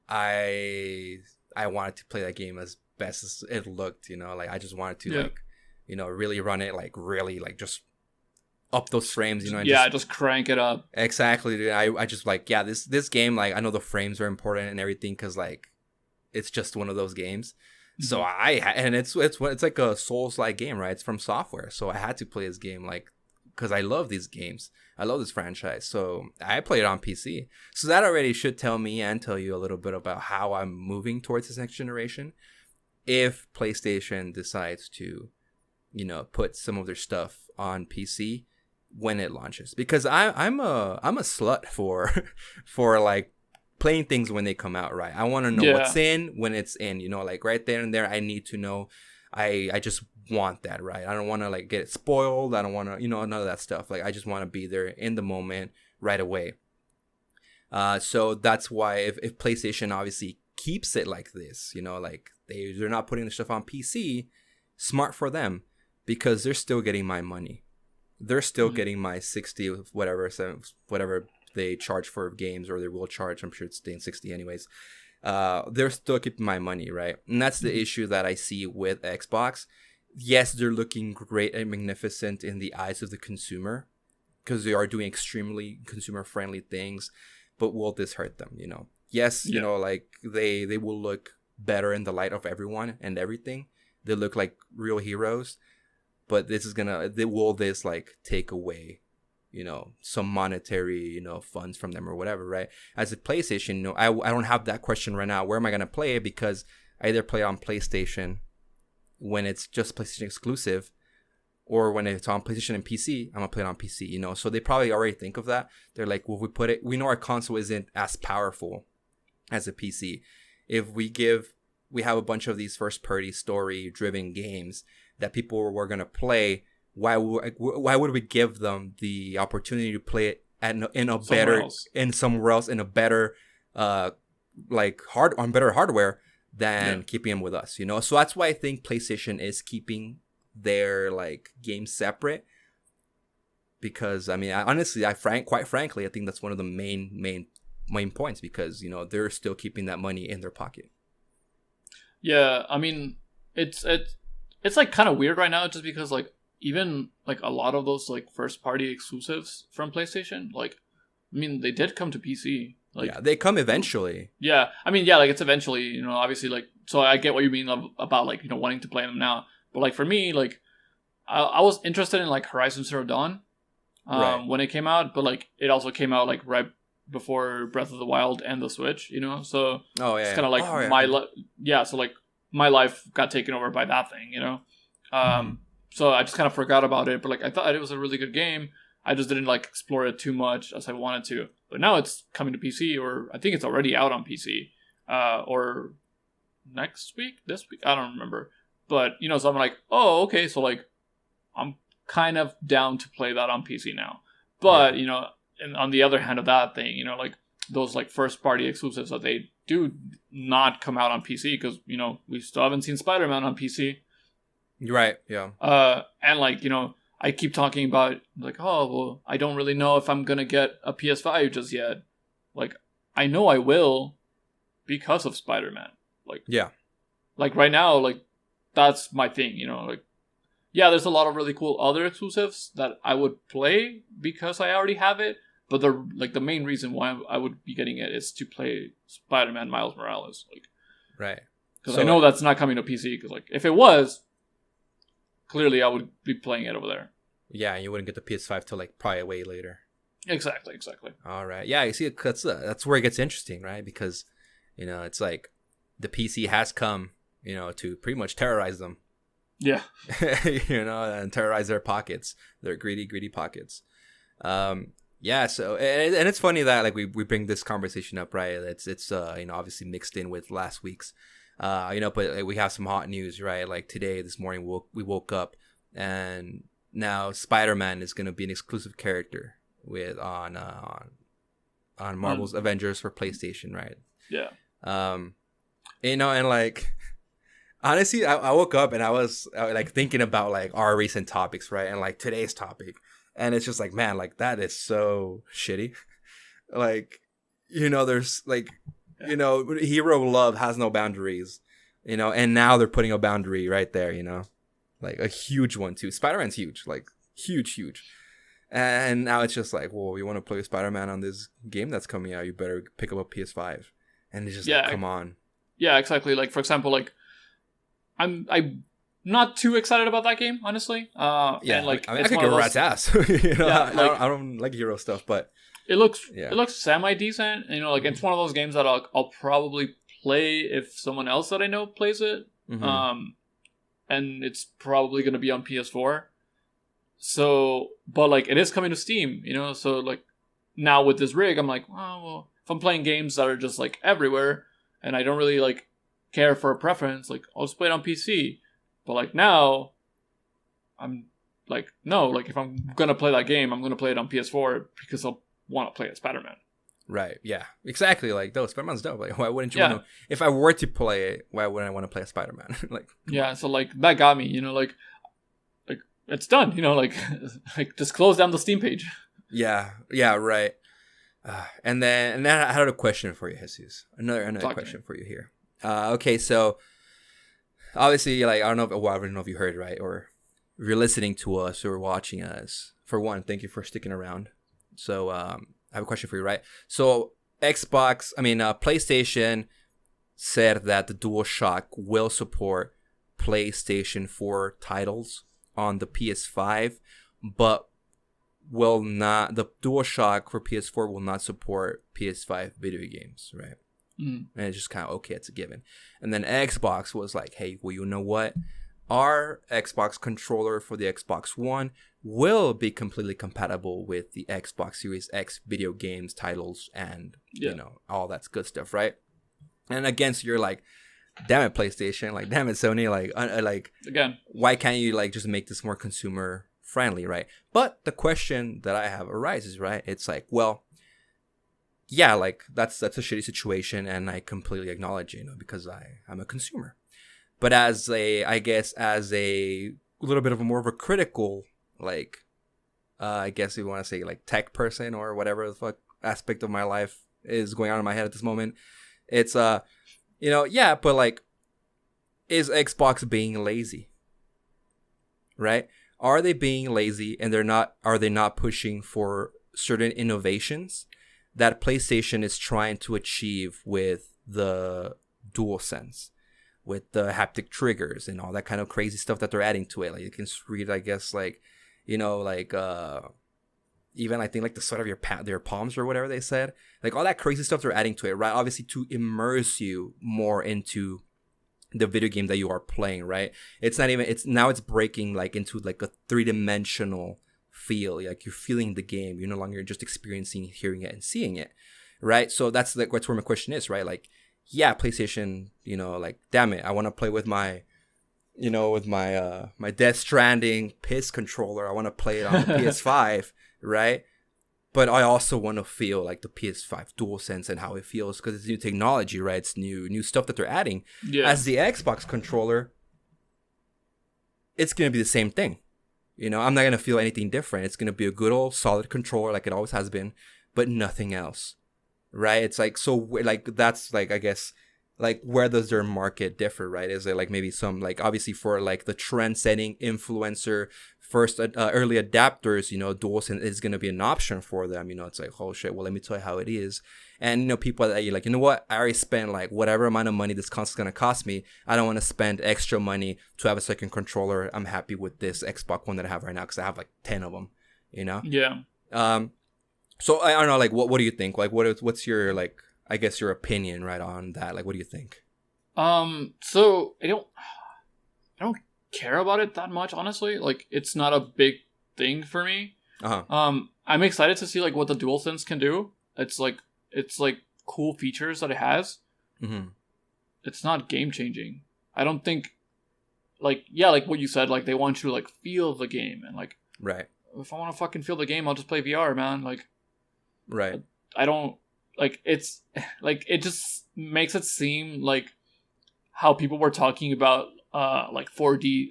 I wanted to play that game as best as it looked. Like I just wanted to really run it like really like just up those frames, and just crank it up. Exactly, dude. I just like, this game, like I know the frames are important and everything, because like it's just one of those games. So and it's like a Souls-like game, right? It's from Software, so I had to play this game like because I love these games. I love this franchise, so I played it on PC. So that already should tell me and tell you a little bit about how I'm moving towards this next generation. If PlayStation decides to, put some of their stuff on PC when it launches, because I'm a slut for like playing things when they come out, right? I want to know what's in when it's in, like right there and there. I need to know. I just want that, right? I don't want to like get it spoiled. I don't want to, none of that stuff. Like I just want to be there in the moment right away. So that's why if PlayStation obviously keeps it like this, like they're not putting the stuff on PC, smart for them, because they're still getting my money. They're still getting my 60, whatever they charge for games, or they will charge. I'm sure it's staying 60 anyways. They're still keeping my money, right? And that's the issue that I see with Xbox. Yes, they're looking great and magnificent in the eyes of the consumer, because they are doing extremely consumer-friendly things. But will this hurt them, Yes, like they will look better in the light of everyone and everything. They look like real heroes. But will this like take away, some monetary, funds from them or whatever, right? As a PlayStation, I don't have that question right now. Where am I going to play it? Because I either play on PlayStation when it's just PlayStation exclusive, or when it's on PlayStation and PC, I'm going to play it on PC, So they probably already think of that. They're like, well, we know our console isn't as powerful as a PC. If we have a bunch of these first-party story-driven games that people were going to play, why would we give them the opportunity to play it somewhere else in a better better hardware than keeping them with us, So that's why I think PlayStation is keeping their like games separate, because I mean, quite frankly, I think that's one of the main points, because they're still keeping that money in their pocket. Yeah, I mean, it's like kind of weird right now, just because like even like a lot of those like first party exclusives from PlayStation, like I mean they did come to PC. Like they come eventually. Yeah, I mean like it's eventually, obviously, like, so I get what you mean about like wanting to play them now, but like for me, like I was interested in like Horizon Zero Dawn when it came out, but like it also came out like right before Breath of the Wild and the Switch, so it's kind of like so like my life got taken over by that thing, so I just kind of forgot about it. But like I thought it was a really good game. I just didn't like explore it too much as I wanted to. But now it's coming to PC, or I think it's already out on PC, or this week, I don't remember. But so I'm like, oh, okay, so like I'm kind of down to play that on PC now. But and on the other hand of that thing, like those like first party exclusives that they do not come out on PC, because we still haven't seen Spider-Man on PC. Right. Yeah. And like I keep talking about like, oh well, I don't really know if I'm gonna get a PS5 just yet. Like I know I will, because of Spider-Man. Like like right now, like that's my thing. Like there's a lot of really cool other exclusives that I would play because I already have it. But the main reason why I would be getting it is to play Spider-Man Miles Morales, like, right? Because I know that's not coming to PC. Because like if it was, clearly I would be playing it over there. Yeah, and you wouldn't get the PS5 till like probably way later. Exactly. All right. Yeah, you see, that's where it gets interesting, right? Because, it's like the PC has come, to pretty much terrorize them. Yeah. And terrorize their pockets, their greedy pockets. Yeah. So, and it's funny that like we bring this conversation up, right? It's obviously mixed in with last week's, but like, we have some hot news, right? Like this morning we woke up and now Spider-Man is gonna be an exclusive character on Marvel's Avengers for PlayStation, right? Yeah. And like honestly, I woke up and I was like thinking about like our recent topics, right? And like today's topic, and it's just like, man, like that is so shitty. Like, there's like, hero love has no boundaries, and now they're putting a boundary right there, like a huge one too. Spider-Man's huge, like huge. And now it's just like, well, you want to play Spider-Man on this game that's coming out, you better pick up a PS5. And it's just like, come on. Yeah, exactly. Like, for example, like, I'm not too excited about that game, honestly. Yeah, and like, I could give a rat's ass. I don't like hero stuff, but it looks semi-decent. Like, it's one of those games that I'll probably play if someone else that I know plays it. Mm-hmm. And it's probably going to be on PS4. So, but like it is coming to Steam, so like now with this rig, I'm like, oh, well, if I'm playing games that are just like everywhere and I don't really like care for a preference, like I'll just play it on PC. But like now, I'm like, no, like if I'm going to play that game, I'm going to play it on PS4 because I'll want to play as Spider-Man. Right. Yeah, exactly. Like, those Spider-Man's dope. Like, why wouldn't you want to, if I were to play it, why wouldn't I want to play a Spider-Man? Like, yeah. So like that got me, like, it's done, like just close down the Steam page. Yeah, right. And then I had a question for you, Jesus. Another question for you here. Okay, so obviously, like I don't know if you heard, right, or if you're listening to us or watching us. For one, thank you for sticking around. So I have a question for you, right? So PlayStation said that the DualShock will support PlayStation 4 titles on the PS5, but will not. The DualShock for PS4 will not support PS5 video games, right? And it's just kind of okay, it's a given. And then Xbox was like, hey, well, you know what? Our Xbox controller for the Xbox One will be completely compatible with the Xbox Series X video games titles and all that good stuff, right? And again, so you're like, damn it, PlayStation, like damn it, Sony, like again, why can't you like just make this more consumer friendly, right? But the question that I have arises, right? It's like, well, yeah, like that's a shitty situation, and I completely acknowledge it, because I'm a consumer. But as a little bit of a more of a critical, like, I guess you want to say like tech person or whatever the fuck aspect of my life is going on in my head at this moment, it's yeah, but like, is Xbox being lazy? Right? Are they being lazy, and are they not pushing for certain innovations that PlayStation is trying to achieve with the DualSense, with the haptic triggers and all that kind of crazy stuff that they're adding to it? Like, you can read, I guess, like, even I think like the sweat of their palms or whatever they said, like all that crazy stuff they're adding to it, right? Obviously to immerse you more into the video game that you are playing, right? It's breaking like into like a 3-dimensional feel. Like you're feeling the game. You're no longer just experiencing, hearing it, and seeing it, right? So that's where my question is, right? Like, yeah, PlayStation, like, damn it, I want to play with my, my Death Stranding piss controller. I want to play it on the PS5, right? But I also want to feel like the PS5 DualSense and how it feels, because it's new technology, right? It's new stuff that they're adding. Yeah. As the Xbox controller, it's going to be the same thing. I'm not going to feel anything different. It's going to be a good old solid controller like it always has been, but nothing else, right? It's like, so like, that's like, I guess, like, where does their market differ, right? Is it like maybe some, like, obviously for like the trend-setting influencer first early adapters, DualSense is going to be an option for them. It's like, oh shit, well, let me tell you how it is. And people that you're like, what, I already spent like whatever amount of money this console's going to cost me. I don't want to spend extra money to have a second controller. I'm happy with this Xbox One that I have right now because I have like 10 of them, Yeah. So I don't know, like what do you think? Like what's your like I guess your opinion right on that? Like what do you think? So I don't care about it that much, honestly. Like it's not a big thing for me. I'm excited to see like what the DualSense can do. It's like cool features that it has. Mm-hmm. It's not game changing. I don't think like what you said, like they want you to like feel the game and like right. If I want to fucking feel the game, I'll just play VR, man. Like right. I don't like it's like it just makes it seem like how people were talking about like 4D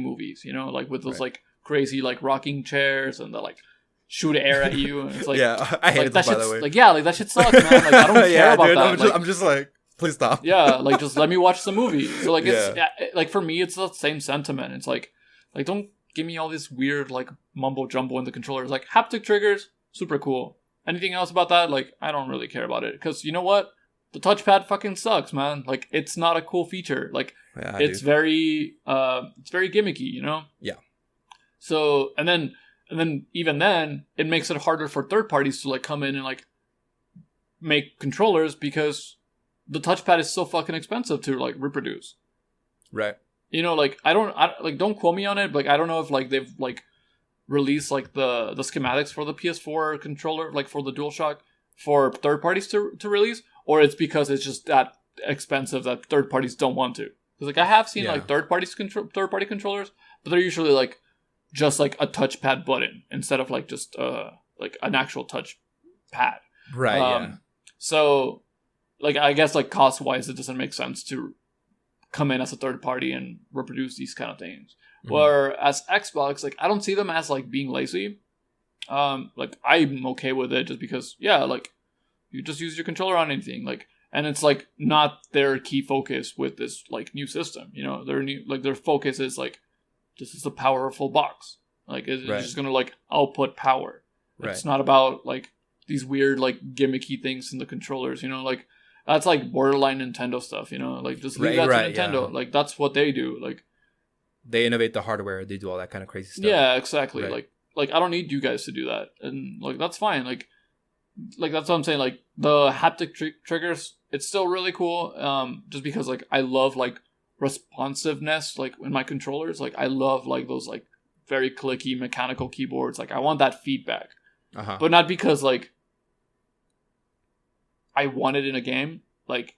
movies, you know, like with those like crazy like rocking chairs and the like shoot air at you and it's like yeah, I hate like, it by the way. Like like that shit sucks, man. Like I don't care about dude, that. I'm just like please stop. Yeah, like just let me watch the movie. So like it's like for me it's the same sentiment. It's like don't give me all this weird like mumbo jumbo in the controllers. Like haptic triggers, super cool. Anything else about that? Like I don't really care about it because you know what? The touchpad fucking sucks, man. Like it's not a cool feature. Like it's very gimmicky, you know? Yeah. So and then even then it makes it harder for third parties to like come in and like make controllers because the touchpad is so fucking expensive to like reproduce. Right. You know, like I don't quote me on it, but like I don't know if like they've like released like the schematics for the PS4 controller, like for the DualShock for third parties to release, or it's because it's just that expensive that third parties don't want to. Because like I have seen like third party controllers, but they're usually like just like a touchpad button instead of like just like an actual touch pad. Right. Yeah. So like I guess like cost wise it doesn't make sense to come in as a third party and reproduce these kind of things. Mm-hmm. Whereas Xbox, like I don't see them as like being lazy. Like I'm okay with it just because like you just use your controller on anything, like, and it's like not their key focus with this like new system. You know, their focus is like this is a powerful box. Like it's just gonna like output power. Right. It's not about like these weird like gimmicky things in the controllers. You know, like that's like borderline Nintendo stuff. You know, like just leave that to Nintendo. Yeah. Like that's what they do. Like they innovate the hardware. They do all that kind of crazy stuff. Yeah, exactly. Right. Like I don't need you guys to do that, and like that's fine. Like that's what I'm saying. Like the haptic triggers, it's still really cool. Just because like I love like responsiveness, like in my controllers. Like I love like those like very clicky mechanical keyboards. Like I want that feedback, but not because like I want it in a game. Like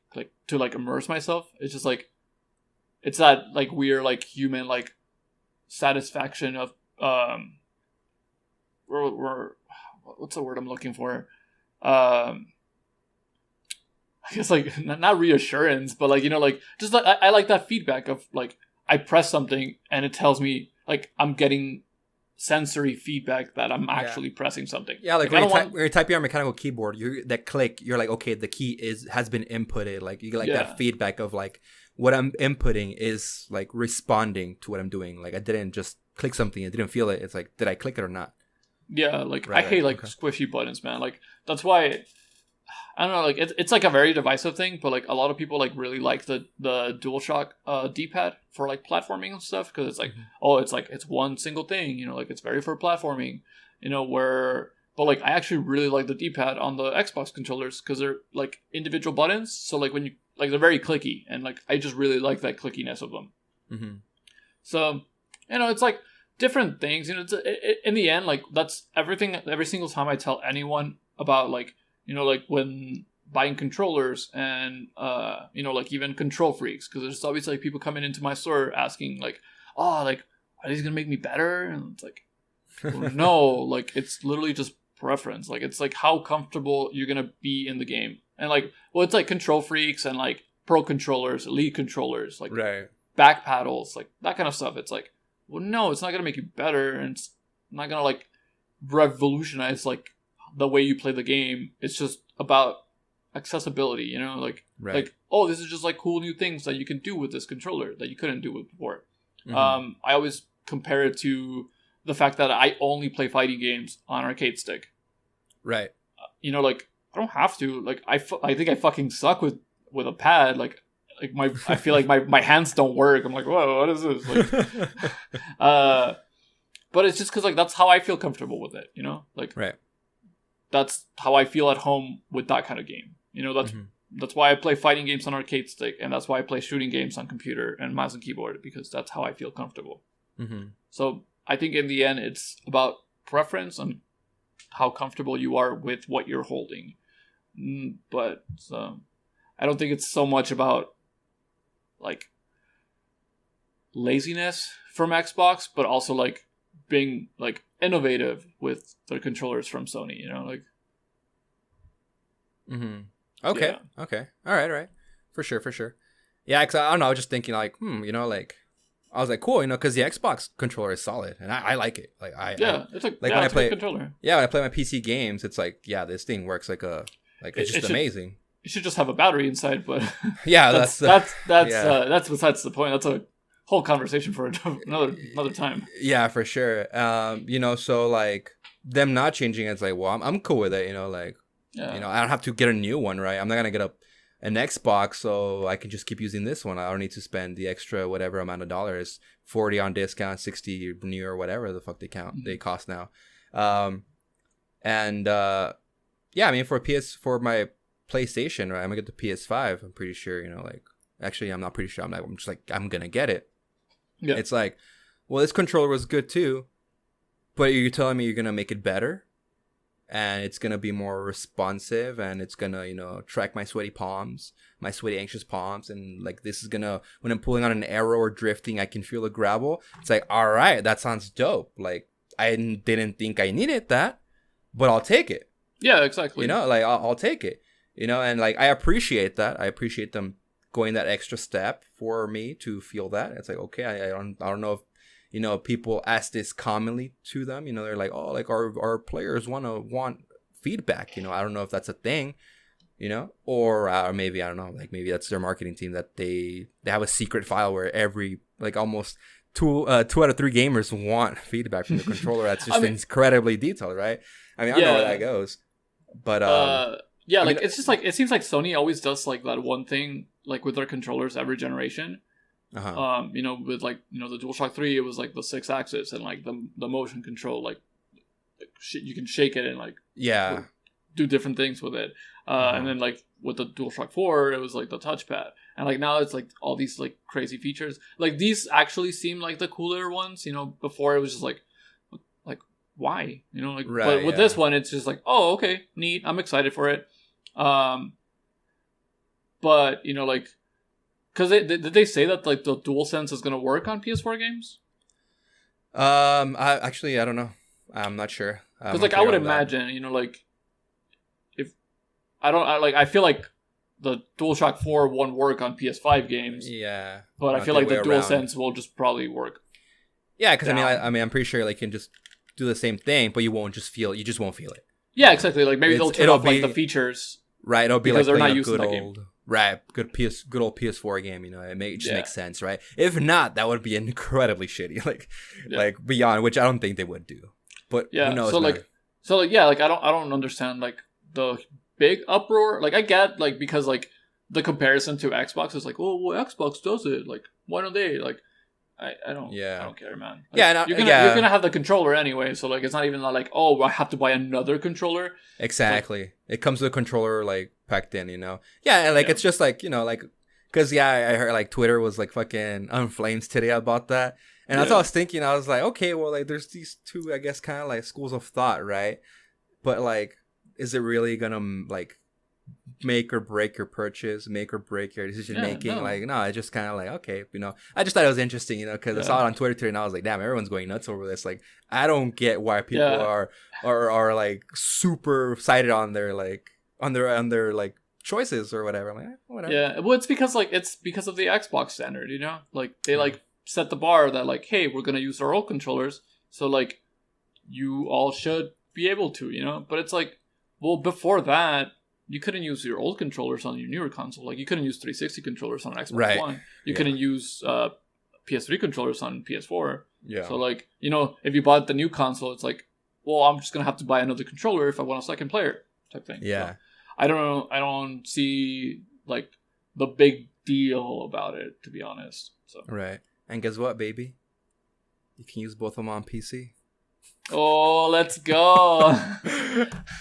to like immerse myself. It's just like it's that like weird like human like satisfaction of what's the word I'm looking for? I guess like not reassurance, but like, you know, like just like I like that feedback of like I press something and it tells me like I'm getting sensory feedback that I'm actually pressing something. Yeah, like when you're typing on a mechanical keyboard, that click, you're like, okay, the key has been inputted. Like you get like that feedback of like what I'm inputting is like responding to what I'm doing. Like I didn't just click something, I didn't feel it. It's like, did I click it or not? Yeah, like I hate like squishy buttons, man. Like that's why I don't know. Like it's like a very divisive thing, but like a lot of people like really like the DualShock D-pad for like platforming and stuff because it's like it's one single thing, you know, like it's very for platforming, you know. But like I actually really like the D-pad on the Xbox controllers because they're like individual buttons, so like when you like they're very clicky and like I just really like that clickiness of them. Mm-hmm. So you know, it's like different things, you know. In the end, like that's everything. Every single time I tell anyone about like, you know, like when buying controllers and you know, like even control freaks, because there's obviously like people coming into my store asking like, oh, like are these gonna make me better? And it's like, well, no, like it's literally just preference. Like it's like how comfortable you're gonna be in the game, and like well, it's like control freaks and like pro controllers, elite controllers, like back paddles, like that kind of stuff. It's like, well, no, it's not going to make you better, and it's not going to, like, revolutionize, like, the way you play the game. It's just about accessibility, you know? Like, like, oh, this is just, like, cool new things that you can do with this controller that you couldn't do with before. Mm-hmm. I always compare it to the fact that I only play fighting games on arcade stick. Right. You know, like, I don't have to. Like, I think I fucking suck with a pad, like I feel like my hands don't work. I'm like, whoa, what is this? Like, but it's just because like that's how I feel comfortable with it, you know. Like, that's how I feel at home with that kind of game. You know, that's why I play fighting games on arcade stick, and that's why I play shooting games on computer and mouse and keyboard, because that's how I feel comfortable. So I think in the end, it's about preference and how comfortable you are with what you're holding. But I don't think it's so much about like laziness from Xbox, but also like being like innovative with the controllers from Sony, you know, like. Okay. Yeah. Okay. All right. For sure. Yeah, because I don't know. I was just thinking like, you know, like I was like, cool, you know, because the Xbox controller is solid and I like it. Like it's like when I play a controller. Yeah, when I play my PC games, it's like, yeah, this thing works like it's just amazing. You should just have a battery inside, but yeah, that's besides the point. That's a whole conversation for another time. Yeah, for sure. You know, so like them not changing, it's like, well, I'm cool with it. You know, like, you know, I don't have to get a new one, right? I'm not gonna get an Xbox, so I can just keep using this one. I don't need to spend the extra whatever amount of dollars, 40 on discount, 60 new, or whatever the fuck they cost now. Yeah, I mean, for my PlayStation, right? I'm gonna get the PS5. I'm pretty sure, you know, like, actually, I'm not pretty sure. I'm just like, I'm gonna get it. Yeah. It's like, well, this controller was good too, but you're telling me you're gonna make it better, and it's gonna be more responsive, and it's gonna, you know, track my sweaty anxious palms, and like this is gonna, when I'm pulling on an arrow or drifting, I can feel the gravel. It's like, all right, that sounds dope. Like, I didn't think I needed that, but I'll take it. Yeah, exactly. You know, like I'll take it. You know, and like I appreciate that. I appreciate them going that extra step for me to feel that. It's like, okay, I don't know if, you know, people ask this commonly to them. You know, they're like, oh, like our players want feedback. You know, I don't know if that's a thing. You know, or maybe, I don't know, like maybe that's their marketing team, that they have a secret file where every, like, almost two out of three gamers want feedback from the controller. That's just incredibly detailed, right? I mean, I don't know where that goes, but yeah, like, it's just like, it seems like Sony always does like that one thing, like with their controllers every generation. You know, with like, you know, the DualShock 3, it was like the 6-axis and like the motion control, like you can shake it and like do different things with it. And then like with the DualShock 4, it was like the touchpad, and like now it's like all these like crazy features. Like these actually seem like the cooler ones. You know, before it was just like why? You know, like, but with this one, it's just like, oh, okay, neat. I'm excited for it. But you know, like, because did they say that like the DualSense is gonna work on PS4 games? I don't know. I'm not sure. Because like I would imagine, you know, like if I feel like the DualShock 4 won't work on PS5 games. Yeah. But I feel like the DualSense will just probably work. Yeah, because I mean, I'm pretty sure like you can just do the same thing, but you just won't feel it. Yeah, exactly. Like maybe they'll turn off like the features. Right, it'll be because like they're not used to that game. Right, good old PS4 game. You know, it just makes sense, right? If not, that would be incredibly shitty. Like beyond, which I don't think they would do. But who knows? So I don't understand like the big uproar. Like I get like because like the comparison to Xbox is like, oh, well, Xbox does it. Like why don't they? Like I don't care, man. Like, you're gonna have the controller anyway, so like it's not even like, oh, I have to buy another controller. Exactly. Like, it comes with a controller like packed in, you know. Yeah, and like it's just like, you know, like, because I heard like Twitter was like fucking on flames today about that, and that's what I was thinking. I was like, okay, well, like there's these two, I guess, kind of like schools of thought, right? But like, is it really gonna like make or break your purchase, make or break your decision making? No. Like, no, it's just kind of like, okay, you know, I just thought it was interesting, you know, because I saw it on Twitter today and I was like, damn, everyone's going nuts over this. Like, I don't get why people are like super excited on their like on their like choices or whatever. I'm like, whatever. Yeah, well, it's because of the Xbox standard, you know, like they like set the bar that like, hey, we're gonna use our old controllers, so like you all should be able to, you know. But it's like, well, before that, you couldn't use your old controllers on your newer console. Like, you couldn't use 360 controllers on Xbox One. You couldn't use PS3 controllers on PS4. Yeah. So, like, you know, if you bought the new console, it's like, well, I'm just going to have to buy another controller if I want a second player type thing. Yeah. So, I don't know. I don't see, like, the big deal about it, to be honest. So. Right. And guess what, baby? You can use both of them on PC. Oh, let's go.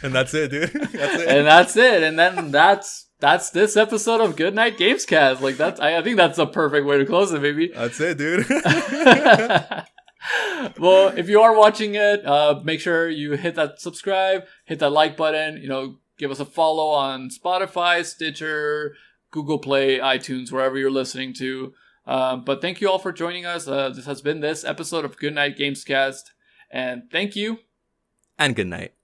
And that's it, dude. That's it. And that's it. And then that's this episode of Goodnight Gamescast. Like I think that's a perfect way to close it, baby. That's it, dude. Well, if you are watching it, make sure you hit that subscribe, hit that like button, give us a follow on Spotify, Stitcher, Google Play, iTunes, wherever you're listening to. But thank you all for joining us. This has been this episode of Goodnight Gamescast. And thank you. And good night.